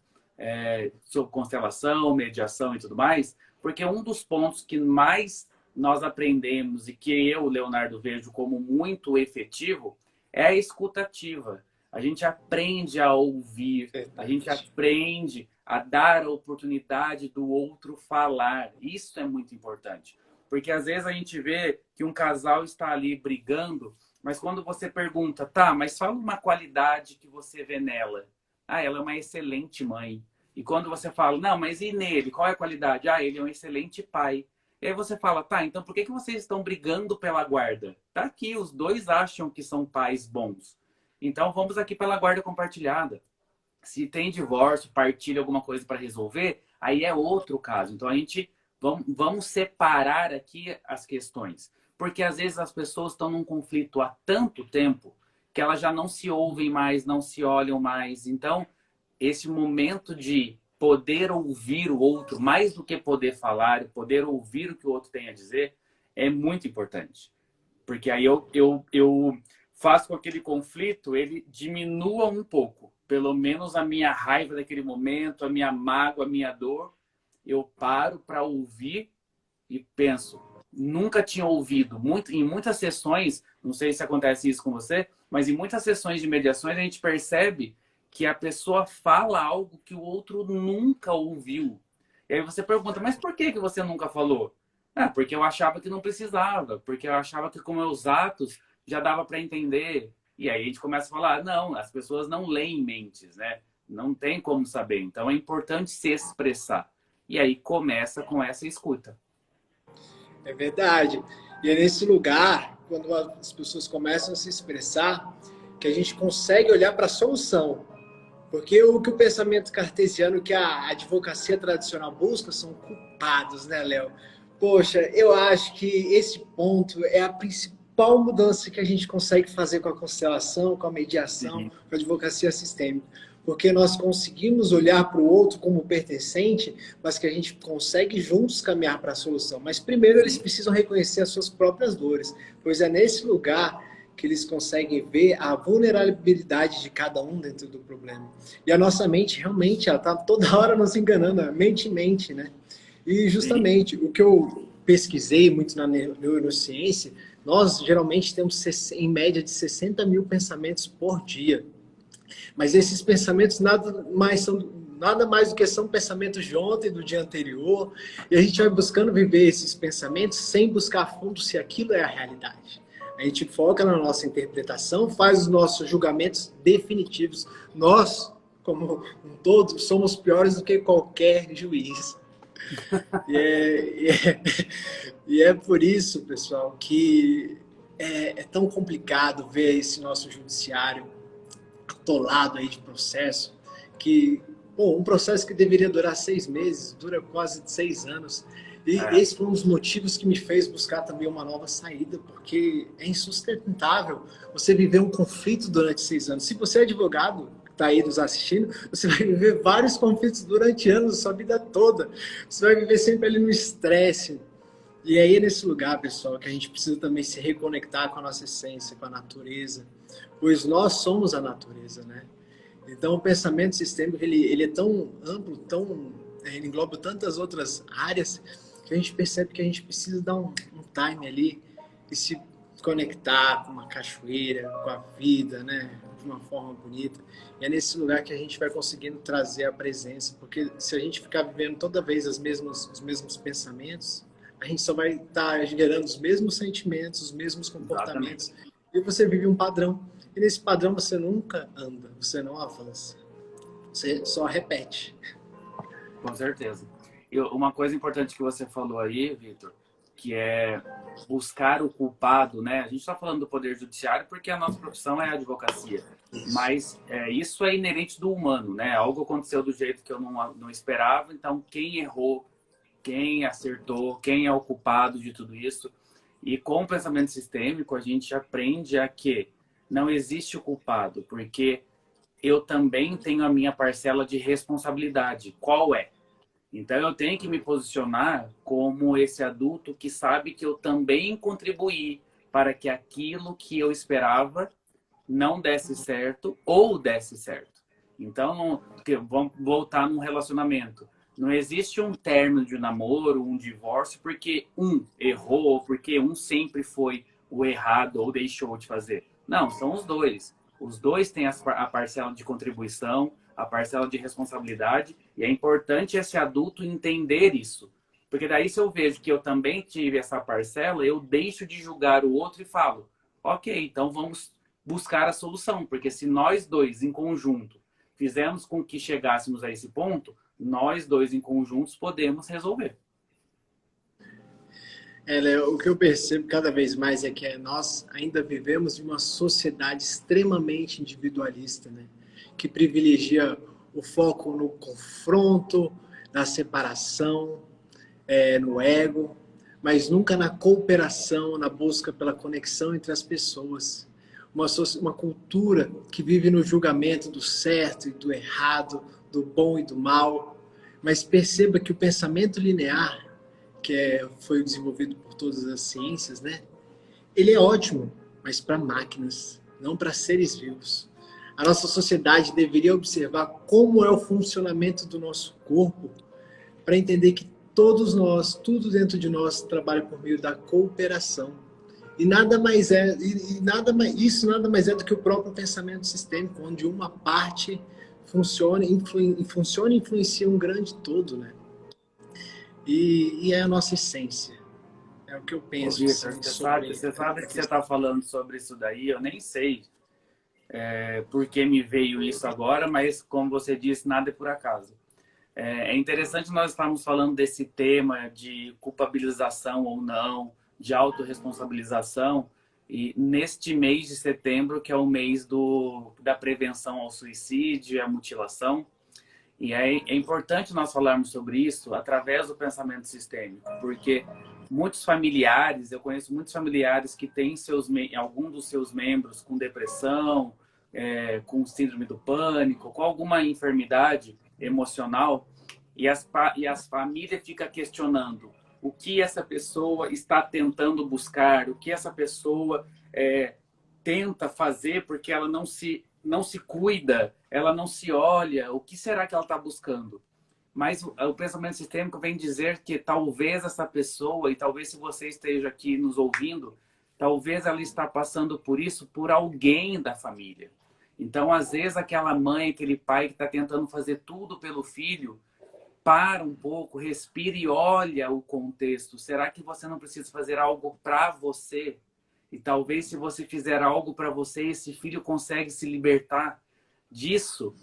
sobre constelação, mediação e tudo mais, porque um dos pontos que mais nós aprendemos e que eu, Leonardo, vejo como muito efetivo é a escutativa. A gente aprende a ouvir, a gente aprende a dar a oportunidade do outro falar. Isso é muito importante. Porque às vezes a gente vê que um casal está ali brigando, mas quando você pergunta, tá, mas fala uma qualidade que você vê nela. Ah, ela é uma excelente mãe. E quando você fala, não, mas e nele? Qual é a qualidade? Ah, ele é um excelente pai. E aí você fala, tá, então por que vocês estão brigando pela guarda? Tá aqui, os dois acham que são pais bons. Então vamos aqui pela guarda compartilhada. Se tem divórcio, partilha alguma coisa para resolver, aí é outro caso. Então a gente vamos separar aqui as questões. Porque às vezes as pessoas estão num conflito há tanto tempo que elas já não se ouvem mais, não se olham mais. Então, esse momento de poder ouvir o outro, mais do que poder falar, poder ouvir o que o outro tem a dizer, é muito importante. Porque aí eu faço com que aquele conflito ele diminua um pouco. Pelo menos a minha raiva daquele momento, a minha mágoa, a minha dor, eu paro para ouvir e penso, nunca tinha ouvido. Em muitas sessões, não sei se acontece isso com você, mas em muitas sessões de mediações a gente percebe que a pessoa fala algo que o outro nunca ouviu. E aí você pergunta, mas por que você nunca falou? Ah, porque eu achava que não precisava, porque eu achava que com meus atos já dava para entender. E aí a gente começa a falar, não, as pessoas não leem mentes, né? Não tem como saber. Então é importante se expressar. E aí começa com essa escuta. É verdade. E é nesse lugar, quando as pessoas começam a se expressar, que a gente consegue olhar para a solução. Porque o que o pensamento cartesiano, que a advocacia tradicional busca, são culpados, né, Léo? Poxa, eu acho que esse ponto é a principal mudança que a gente consegue fazer com a constelação, com a mediação, Uhum. com a advocacia sistêmica. Porque nós conseguimos olhar para o outro como pertencente, mas que a gente consegue juntos caminhar para a solução. Mas primeiro eles precisam reconhecer as suas próprias dores, pois é nesse lugar que eles conseguem ver a vulnerabilidade de cada um dentro do problema. E a nossa mente, realmente, ela está toda hora nos enganando, a mente mente, né? E Sim. justamente o que eu pesquisei muito na neurociência, nós geralmente temos em média de 60 mil pensamentos por dia. Mas esses pensamentos nada mais do que são pensamentos de ontem, do dia anterior, e a gente vai buscando viver esses pensamentos sem buscar a fundo se aquilo é a realidade. A gente foca na nossa interpretação, faz os nossos julgamentos definitivos. Nós, como um todo, somos piores do que qualquer juiz. E é por isso, pessoal, que é tão complicado ver esse nosso judiciário atolado aí de processo, que, bom, um processo que deveria durar 6 meses, dura quase 6 anos. E esse foi um dos motivos que me fez buscar também uma nova saída, porque é insustentável você viver um conflito durante 6 anos. Se você é advogado, que está aí nos assistindo, você vai viver vários conflitos durante anos, sua vida toda. Você vai viver sempre ali no estresse. E aí é nesse lugar, pessoal, que a gente precisa também se reconectar com a nossa essência, com a natureza, pois nós somos a natureza, né? Então o pensamento sistêmico, ele é tão amplo, ele engloba tantas outras áreas, que a gente percebe que a gente precisa dar um time ali e se conectar com uma cachoeira, com a vida, né? De uma forma bonita. E é nesse lugar que a gente vai conseguindo trazer a presença, porque se a gente ficar vivendo toda vez os mesmos pensamentos, a gente só vai estar gerando os mesmos sentimentos, os mesmos comportamentos. Exatamente. E você vive um padrão. E nesse padrão você nunca anda, você não avança. Você só repete. Com certeza. E uma coisa importante que você falou aí, Vitor, que é buscar o culpado, né? A gente está falando do poder judiciário porque a nossa profissão é a advocacia. Mas isso é inerente do humano, né? Algo aconteceu do jeito que eu não esperava, então quem errou, quem acertou, quem é o culpado de tudo isso. E com o pensamento sistêmico, a gente aprende a que não existe o culpado, porque eu também tenho a minha parcela de responsabilidade. Qual é? Então eu tenho que me posicionar como esse adulto que sabe que eu também contribuí para que aquilo que eu esperava não desse certo ou desse certo. Então, vamos voltar num relacionamento. Não existe um término de namoro, um divórcio, porque um errou ou porque um sempre foi o errado ou deixou de fazer. Não, são os dois. Os dois têm a parcela de contribuição, a parcela de responsabilidade, e é importante esse adulto entender isso. Porque daí se eu vejo que eu também tive essa parcela, eu deixo de julgar o outro e falo, ok, então vamos buscar a solução. Porque se nós dois, em conjunto, fizemos com que chegássemos a esse ponto, nós dois, em conjuntos, podemos resolver. O que eu percebo cada vez mais é que nós ainda vivemos em uma sociedade extremamente individualista, né? Que privilegia o foco no confronto, na separação, no ego, mas nunca na cooperação, na busca pela conexão entre as pessoas. Uma cultura que vive no julgamento do certo e do errado, do bom e do mal. Mas perceba que o pensamento linear, que foi desenvolvido por todas as ciências, né? Ele é ótimo, mas para máquinas, não para seres vivos. A nossa sociedade deveria observar como é o funcionamento do nosso corpo para entender que todos nós, tudo dentro de nós, trabalha por meio da cooperação. E nada mais é, isso nada mais é do que o próprio pensamento sistêmico, onde uma parte funciona e influencia um grande todo, né? E é a nossa essência. É o que eu penso. Victor, você sabe que você está falando sobre isso daí, eu nem sei por que me veio isso agora, mas como você disse, nada é por acaso. É interessante nós estarmos falando desse tema de culpabilização ou não, de autorresponsabilização, e neste mês de setembro, que é o mês da prevenção ao suicídio e à mutilação. E é importante nós falarmos sobre isso através do pensamento sistêmico, porque muitos familiares, eu conheço muitos familiares que têm algum dos seus membros com depressão, com síndrome do pânico, com alguma enfermidade emocional, e as famílias ficam questionando o que essa pessoa está tentando buscar, o que essa pessoa tenta fazer porque ela não se cuida, ela não se olha, o que será que ela está buscando? Mas o pensamento sistêmico vem dizer que talvez essa pessoa, e talvez se você esteja aqui nos ouvindo, talvez ela está passando por isso por alguém da família. Então, às vezes, aquela mãe, aquele pai que está tentando fazer tudo pelo filho, para um pouco, respira e olha o contexto. Será que você não precisa fazer algo para você? E talvez se você fizer algo para você, esse filho consegue se libertar disso,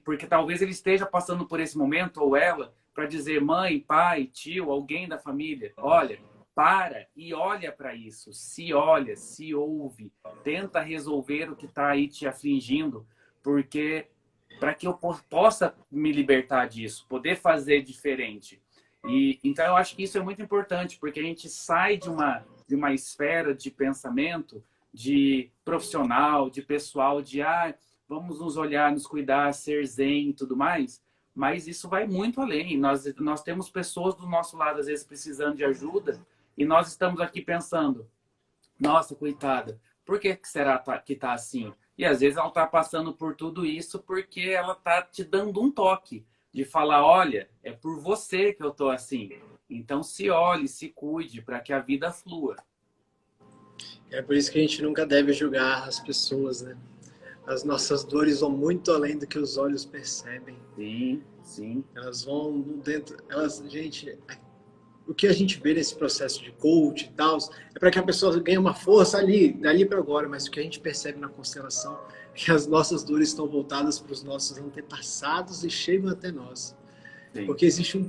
porque talvez ele esteja passando por esse momento, ou ela, para dizer, mãe, pai, tio, alguém da família, olha, para e olha para isso, se olha, se ouve, tenta resolver o que está aí te afligindo, porque para que eu possa me libertar disso, poder fazer diferente. Então eu acho que isso é muito importante, porque a gente sai de uma esfera de pensamento, de profissional, de pessoal, de vamos nos olhar, nos cuidar, ser zen e tudo mais, mas isso vai muito além. Nós temos pessoas do nosso lado, às vezes, precisando de ajuda, e nós estamos aqui pensando, nossa, coitada, por que será que está assim? E às vezes ela está passando por tudo isso porque ela está te dando um toque de falar, olha, é por você que eu estou assim. Então se olhe, se cuide para que a vida flua. É por isso que a gente nunca deve julgar as pessoas, né? As nossas dores vão muito além do que os olhos percebem. Sim, sim. Elas vão dentro... Gente, o que a gente vê nesse processo de coach e tal, é para que a pessoa ganhe uma força dali para agora, mas o que a gente percebe na constelação é que as nossas dores estão voltadas para os nossos antepassados e chegam até nós. Sim. Porque existe um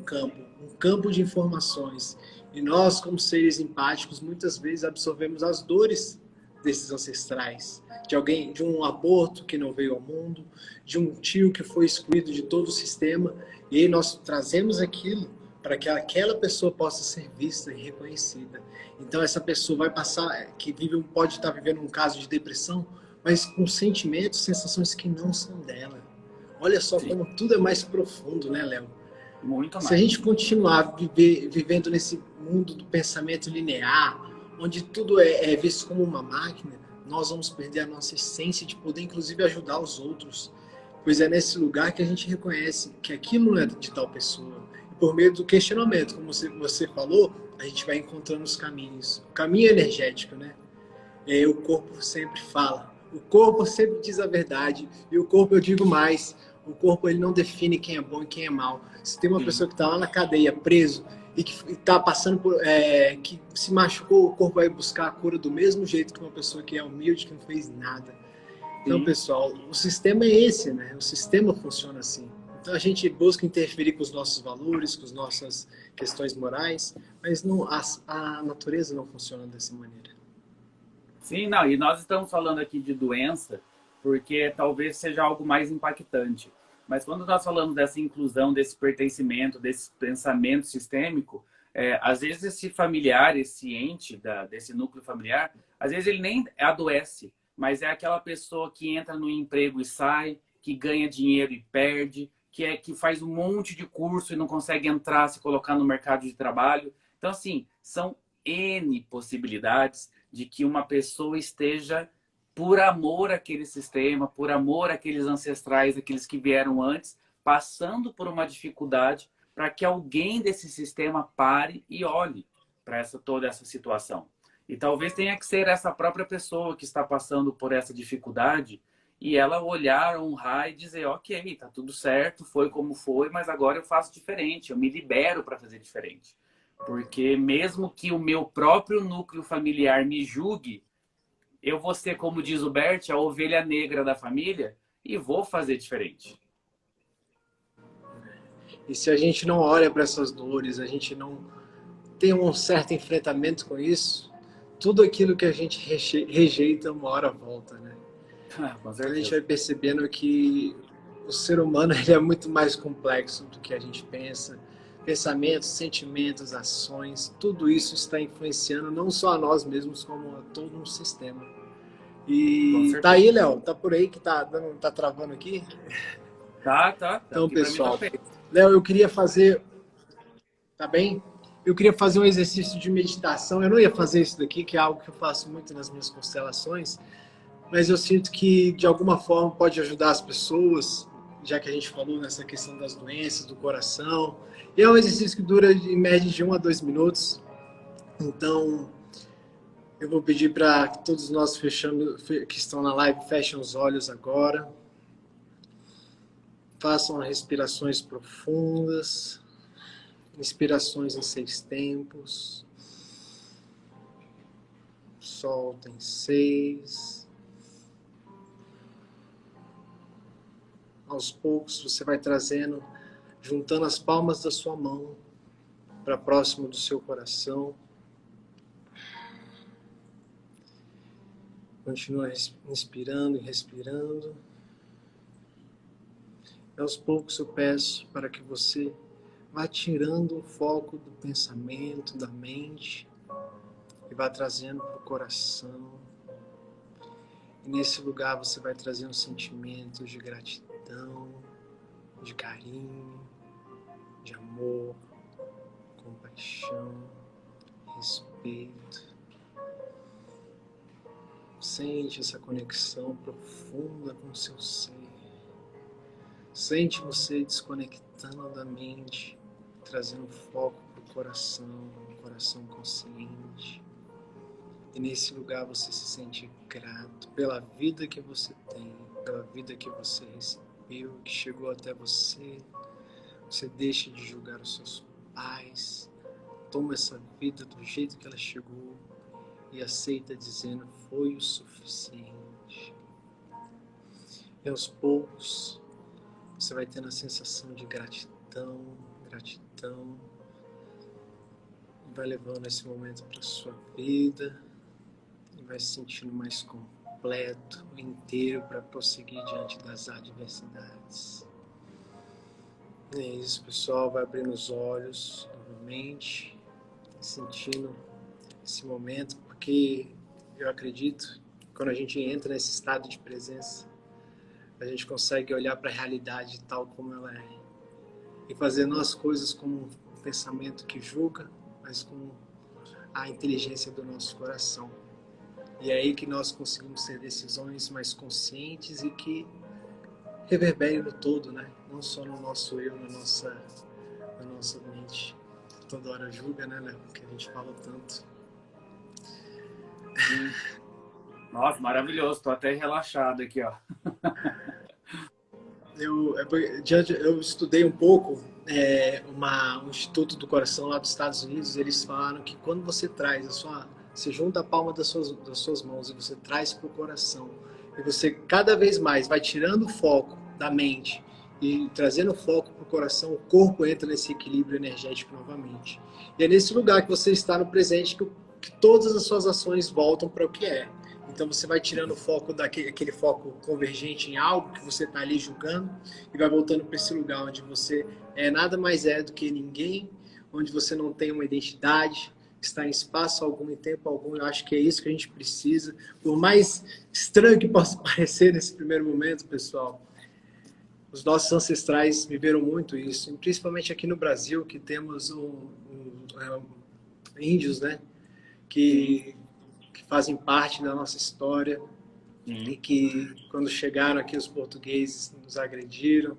campo de informações. E nós, como seres empáticos, muitas vezes absorvemos as dores desses ancestrais. De um aborto que não veio ao mundo, de um tio que foi excluído de todo o sistema, e aí nós trazemos aquilo para que aquela pessoa possa ser vista e reconhecida. Então essa pessoa vai passar, pode estar vivendo um caso de depressão, mas com sentimentos, sensações que não são dela. Olha só Sim. Como tudo é mais profundo, né, Léo? Muito mais. Se a gente continuar vivendo nesse mundo do pensamento linear, onde tudo é visto como uma máquina, nós vamos perder a nossa essência de poder, inclusive, ajudar os outros. Pois é nesse lugar que a gente reconhece que aquilo não é de tal pessoa. Por meio do questionamento, como você falou, a gente vai encontrando os caminhos. O caminho energético, né? O corpo sempre fala. O corpo sempre diz a verdade. E o corpo, eu digo mais, o corpo ele não define quem é bom e quem é mal. Se tem uma pessoa que está lá na cadeia, preso, e que está passando por, que se machucou, o corpo vai buscar a cura do mesmo jeito que uma pessoa que é humilde, que não fez nada. Então, Sim. pessoal, o sistema é esse, né? O sistema funciona assim. Então a gente busca interferir com os nossos valores, com as nossas questões morais, mas não, a natureza não funciona dessa maneira. Sim, não, e nós estamos falando aqui de doença porque talvez seja algo mais impactante. Mas quando nós falamos dessa inclusão, desse pertencimento, desse pensamento sistêmico, às vezes esse familiar, esse ente desse núcleo familiar, às vezes ele nem adoece, mas é aquela pessoa que entra no emprego e sai, que ganha dinheiro e perde, que faz um monte de curso e não consegue entrar, se colocar no mercado de trabalho. Então, assim, são N possibilidades de que uma pessoa esteja por amor àquele sistema, por amor àqueles ancestrais, aqueles que vieram antes, passando por uma dificuldade para que alguém desse sistema pare e olhe para toda essa situação. E talvez tenha que ser essa própria pessoa que está passando por essa dificuldade e ela olhar, honrar e dizer, ok, tá tudo certo, foi como foi, mas agora eu faço diferente, eu me libero para fazer diferente. Porque mesmo que o meu próprio núcleo familiar me julgue, eu vou ser, como diz o Bert, a ovelha negra da família e vou fazer diferente. E se a gente não olha para essas dores, a gente não tem um certo enfrentamento com isso, tudo aquilo que a gente rejeita uma hora volta, né? Com Então a gente certeza. vai percebendo que o ser humano ele é muito mais complexo do que a gente pensa. Pensamentos, sentimentos, ações, tudo isso está influenciando não só a nós mesmos, como a todo um sistema. Com E tá certeza. aí, Léo, tá por aí que tá travando aqui? Tá. Então, Aqui para mim tá pessoal, ok. Léo, eu queria fazer, tá bem? Eu queria fazer um exercício de meditação. Eu não ia fazer isso daqui, que é algo que eu faço muito nas minhas constelações, mas eu sinto que de alguma forma pode ajudar as pessoas, já que a gente falou nessa questão das doenças, do coração. E é um exercício que dura em média de 1 a 2 minutos. Então, eu vou pedir para que todos nós que estão na live fechem os olhos agora. Façam respirações profundas, inspirações em 6 tempos. Soltem 6. Aos poucos você vai trazendo, juntando as palmas da sua mão para próximo do seu coração. Continua inspirando e respirando. E aos poucos eu peço para que você vá tirando o foco do pensamento, da mente, e vá trazendo para o coração. E nesse lugar você vai trazendo sentimentos de gratidão, de carinho, de amor, compaixão, respeito. Sente essa conexão profunda com o seu ser. Sente você desconectando da mente, trazendo foco para o coração, um coração consciente. E nesse lugar você se sente grato pela vida que você tem, pela vida que você recebeu, que chegou até você. Você deixa de julgar os seus pais, toma essa vida do jeito que ela chegou e aceita dizendo foi o suficiente. E aos poucos você vai tendo a sensação de gratidão, gratidão, e vai levando esse momento para a sua vida e vai se sentindo mais completo, inteiro para prosseguir diante das adversidades. É isso, pessoal, vai abrindo os olhos novamente, sentindo esse momento, porque eu acredito que quando a gente entra nesse estado de presença, a gente consegue olhar para a realidade tal como ela é e fazer não as coisas com um pensamento que julga, mas com a inteligência do nosso coração. E é aí que nós conseguimos ter decisões mais conscientes e que reverberem no todo, né? Não só no nosso eu, na nossa mente. Toda hora julga, né, Léo? Que a gente fala tanto. Nossa, maravilhoso. Tô até relaxado aqui, ó. Eu estudei um pouco um instituto do coração lá dos Estados Unidos, eles falaram que quando você traz você junta a palma das suas mãos e você traz para o coração, e você cada vez mais vai tirando o foco da mente e trazendo o foco para o coração, o corpo entra nesse equilíbrio energético novamente. E é nesse lugar que você está no presente que todas as suas ações voltam para o que é. Então você vai tirando o foco aquele foco convergente em algo que você está ali julgando e vai voltando para esse lugar onde você nada mais do que ninguém, onde você não tem uma identidade, está em espaço algum, em tempo algum. Eu acho que é isso que a gente precisa. Por mais estranho que possa parecer nesse primeiro momento, pessoal, os nossos ancestrais viveram muito isso, e principalmente aqui no Brasil, que temos índios, né, que fazem parte da nossa história e que, quando chegaram aqui, os portugueses nos agrediram,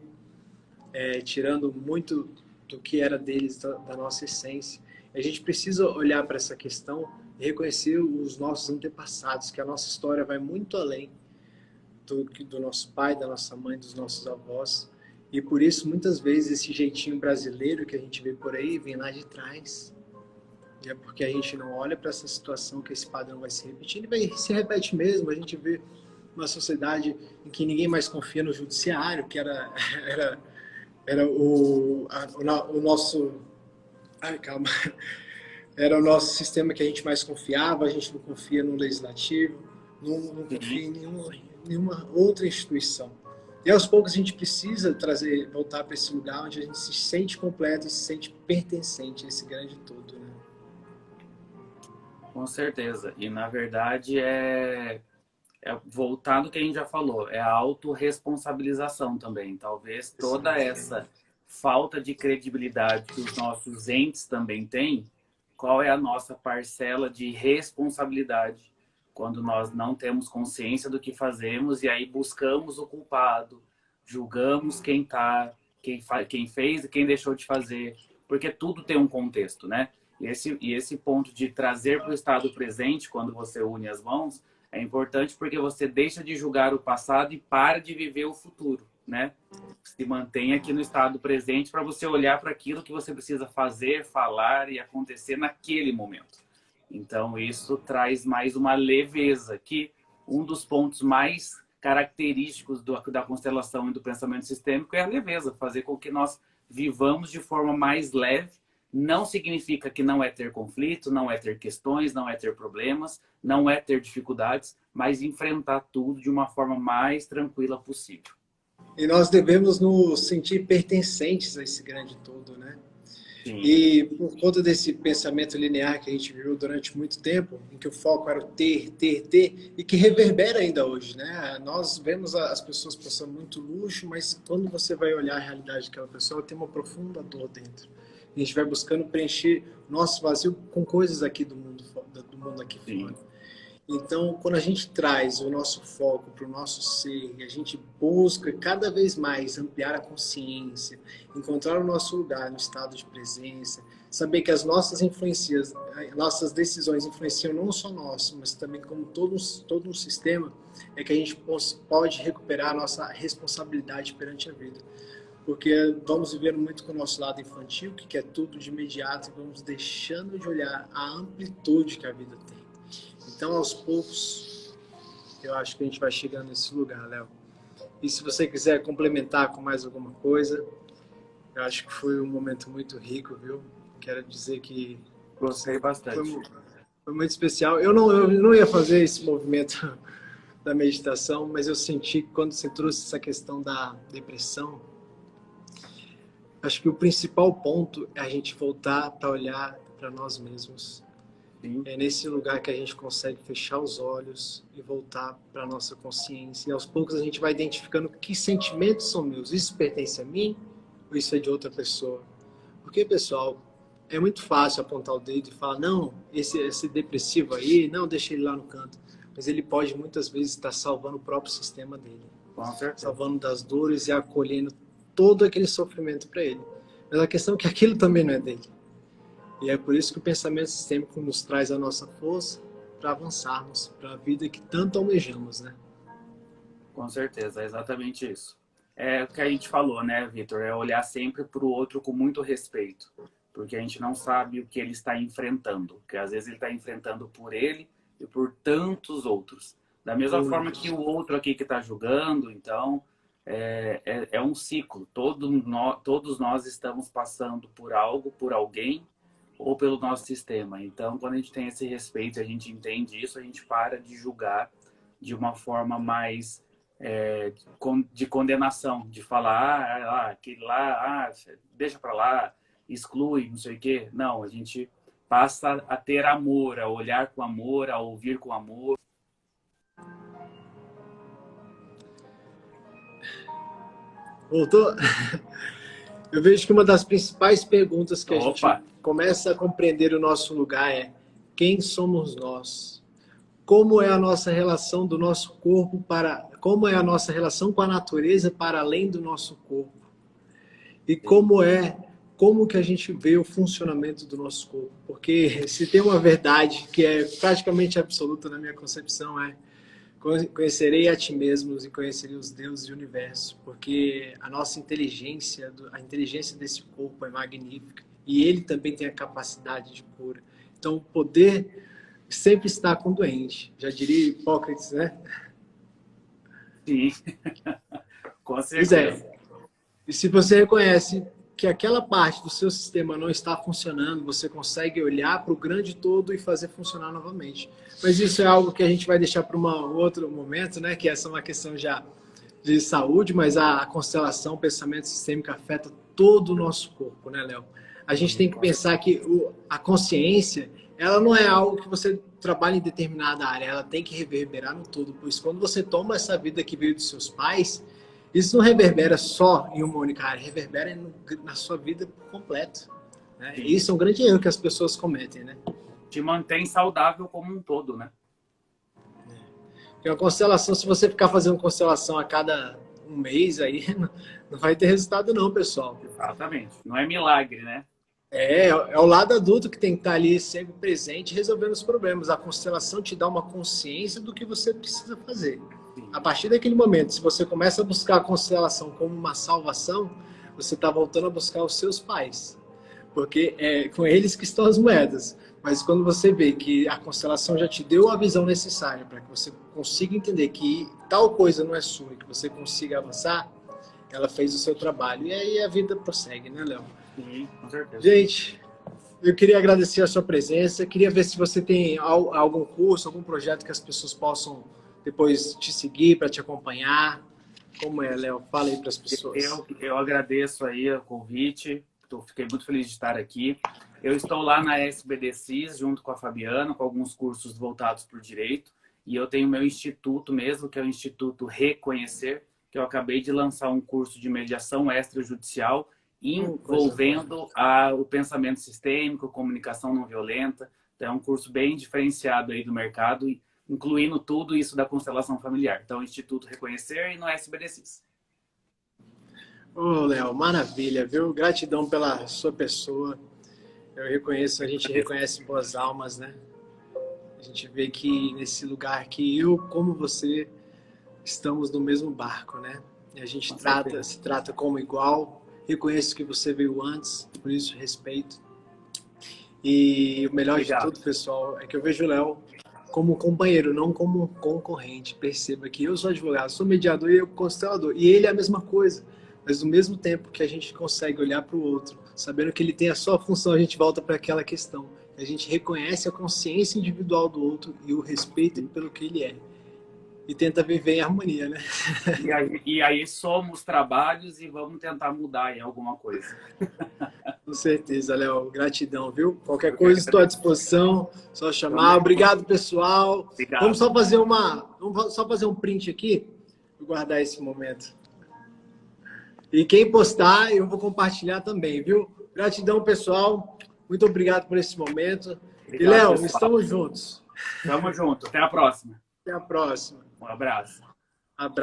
tirando muito do que era deles, da nossa essência. A gente precisa olhar para essa questão e reconhecer os nossos antepassados, que a nossa história vai muito além do nosso pai, da nossa mãe, dos nossos avós. E por isso, muitas vezes, esse jeitinho brasileiro que a gente vê por aí vem lá de trás. E é porque a gente não olha para essa situação que esse padrão vai se repetindo, e se repete mesmo. A gente vê uma sociedade em que ninguém mais confia no judiciário, que era o nosso... Ai, calma. Era o nosso sistema que a gente mais confiava. A gente não confia no legislativo, não confia em nenhuma outra instituição. E aos poucos a gente precisa voltar para esse lugar onde a gente se sente completo e se sente pertencente a esse grande todo, né? Com certeza. E, na verdade, voltar no que a gente já falou, é a autorresponsabilização também. Talvez toda essa falta de credibilidade que os nossos entes também têm, qual é a nossa parcela de responsabilidade quando nós não temos consciência do que fazemos e aí buscamos o culpado, julgamos quem fez e quem deixou de fazer, porque tudo tem um contexto, né? E esse ponto de trazer para o estado presente, quando você une as mãos, é importante porque você deixa de julgar o passado e para de viver o futuro, né? Se mantém aqui no estado presente para você olhar para aquilo que você precisa fazer, falar e acontecer naquele momento. Então, isso traz mais uma leveza, que um dos pontos mais característicos da constelação e do pensamento sistêmico é a leveza, fazer com que nós vivamos de forma mais leve. Não significa que não é ter conflito, não é ter questões, não é ter problemas, não é ter dificuldades, mas enfrentar tudo de uma forma mais tranquila possível. E nós devemos nos sentir pertencentes a esse grande todo, né? Sim. E por conta desse pensamento linear que a gente viu durante muito tempo, em que o foco era o ter, e que reverbera ainda hoje, né? Nós vemos as pessoas passando muito luxo, mas quando você vai olhar a realidade daquela pessoa, ela tem uma profunda dor dentro. A gente vai buscando preencher nosso vazio com coisas aqui do mundo aqui fora. Então, quando a gente traz o nosso foco para o nosso ser, e a gente busca cada vez mais ampliar a consciência, encontrar o nosso lugar no estado de presença, saber que as nossas nossas decisões influenciam não só nós, mas também como todo um sistema, é que a gente pode recuperar a nossa responsabilidade perante a vida. Porque vamos vivendo muito com o nosso lado infantil, que quer tudo de imediato, e vamos deixando de olhar a amplitude que a vida tem. Então, aos poucos, eu acho que a gente vai chegando nesse lugar, Léo. E se você quiser complementar com mais alguma coisa, eu acho que foi um momento muito rico, viu? Quero dizer que... Gostei bastante. Foi muito especial. Eu não ia fazer esse movimento da meditação, mas eu senti que quando você trouxe essa questão da depressão, acho que o principal ponto é a gente voltar para olhar para nós mesmos. Sim. É nesse lugar que a gente consegue fechar os olhos e voltar para a nossa consciência. E aos poucos a gente vai identificando que sentimentos são meus. Isso pertence a mim ou isso é de outra pessoa? Porque, pessoal, é muito fácil apontar o dedo e falar, não, esse depressivo aí, não, deixa ele lá no canto. Mas ele pode muitas vezes estar salvando o próprio sistema dele. Salvando das dores e acolhendo todo aquele sofrimento para ele. Mas a questão é que aquilo também não é dele. E é por isso que o pensamento sistêmico nos traz a nossa força para avançarmos para a vida que tanto almejamos, né? Com certeza, é exatamente isso. é o que a gente falou, né, Vitor? É olhar sempre para o outro com muito respeito. Porque a gente não sabe o que ele está enfrentando. Porque às vezes ele está enfrentando por ele e por tantos outros. Da mesma forma que o outro aqui que está julgando, então, é um ciclo. Todos nós estamos passando por algo, por alguém, ou pelo nosso sistema. Então, quando a gente tem esse respeito, a gente entende isso, a gente para de julgar de uma forma mais de condenação, de falar, aquele lá, deixa para lá, exclui, não sei o quê. Não, a gente passa a ter amor, a olhar com amor, a ouvir com amor. Voltou? Eu vejo que uma das principais perguntas que a gente Opa! começa a compreender o nosso lugar é: quem somos nós? Como é a nossa relação do nosso corpo como é a nossa relação com a natureza para além do nosso corpo? E como que a gente vê o funcionamento do nosso corpo? Porque se tem uma verdade que é praticamente absoluta na minha concepção, é: conhecerei a ti mesmos e conhecerei os deuses e o universo, porque a nossa inteligência, a inteligência desse corpo é magnífica e ele também tem a capacidade de cura. Então, o poder sempre está com o doente. Já diria Hipócrates, né? Sim, com Pois certeza. é. E se você reconhece que aquela parte do seu sistema não está funcionando, você consegue olhar para o grande todo e fazer funcionar novamente. Mas isso é algo que a gente vai deixar para um outro momento, né? Que essa é uma questão já de saúde, mas a constelação, o pensamento sistêmico afeta todo o nosso corpo, né, Léo? A gente tem que pensar que a consciência, ela não é algo que você trabalha em determinada área, ela tem que reverberar no todo. Pois quando você toma essa vida que veio dos seus pais, isso não reverbera só em uma única área, reverbera na sua vida por completo. Né? Isso é um grande erro que as pessoas cometem, né? Te mantém saudável como um todo, né? Porque a constelação, se você ficar fazendo constelação a cada um mês, aí não vai ter resultado não, pessoal. Exatamente. Não é milagre, né? É o lado adulto que tem que estar ali sempre presente, resolvendo os problemas. A constelação te dá uma consciência do que você precisa fazer. Sim. A partir daquele momento, se você começa a buscar a constelação como uma salvação, você está voltando a buscar os seus pais. Porque é com eles que estão as moedas. Mas quando você vê que a constelação já te deu a visão necessária para que você consiga entender que tal coisa não é sua e que você consiga avançar, ela fez o seu trabalho. E aí a vida prossegue, né, Léo? Sim, com certeza. Gente, eu queria agradecer a sua presença. Queria ver se você tem algum curso, algum projeto que as pessoas possam depois te seguir, para te acompanhar. Como é, Léo? Fala aí para as pessoas. Eu agradeço aí o convite. Fiquei muito feliz de estar aqui. Eu estou lá na SBDCIS, junto com a Fabiana, com alguns cursos voltados por direito. E eu tenho meu instituto mesmo, que é o Instituto Reconhecer, que eu acabei de lançar um curso de mediação extrajudicial envolvendo o pensamento sistêmico, comunicação não violenta. Então, é um curso bem diferenciado aí do mercado, incluindo tudo isso da constelação familiar. Então, Instituto Reconhecer e no SBDCIS. Ô, Léo, maravilha, viu? Gratidão pela sua pessoa. Eu reconheço, a gente reconhece boas almas, né? A gente vê que nesse lugar que eu, como você, estamos no mesmo barco, né? E a gente se trata como igual. Reconheço que você veio antes, por isso respeito. E o melhor de tudo, pessoal, é que eu vejo o Léo como companheiro, não como concorrente. Perceba que eu sou advogado, sou mediador e eu constelador. E ele é a mesma coisa. Mas no mesmo tempo que a gente consegue olhar para o outro, sabendo que ele tem a sua função, a gente volta para aquela questão. A gente reconhece a consciência individual do outro e o respeito pelo que ele é. E tenta viver em harmonia, né? E aí somos trabalhos e vamos tentar mudar em alguma coisa. Com certeza, Léo. Gratidão, viu? Qualquer coisa estou à disposição. Só chamar. Obrigado, pessoal. Obrigado. Vamos só fazer um print aqui. Vou guardar esse momento. E quem postar, eu vou compartilhar também, viu? Gratidão, pessoal. Muito obrigado por esse momento. Obrigado, e, Léo, estamos juntos. Tamo junto. Até a próxima. Até a próxima. Um abraço. Abraço.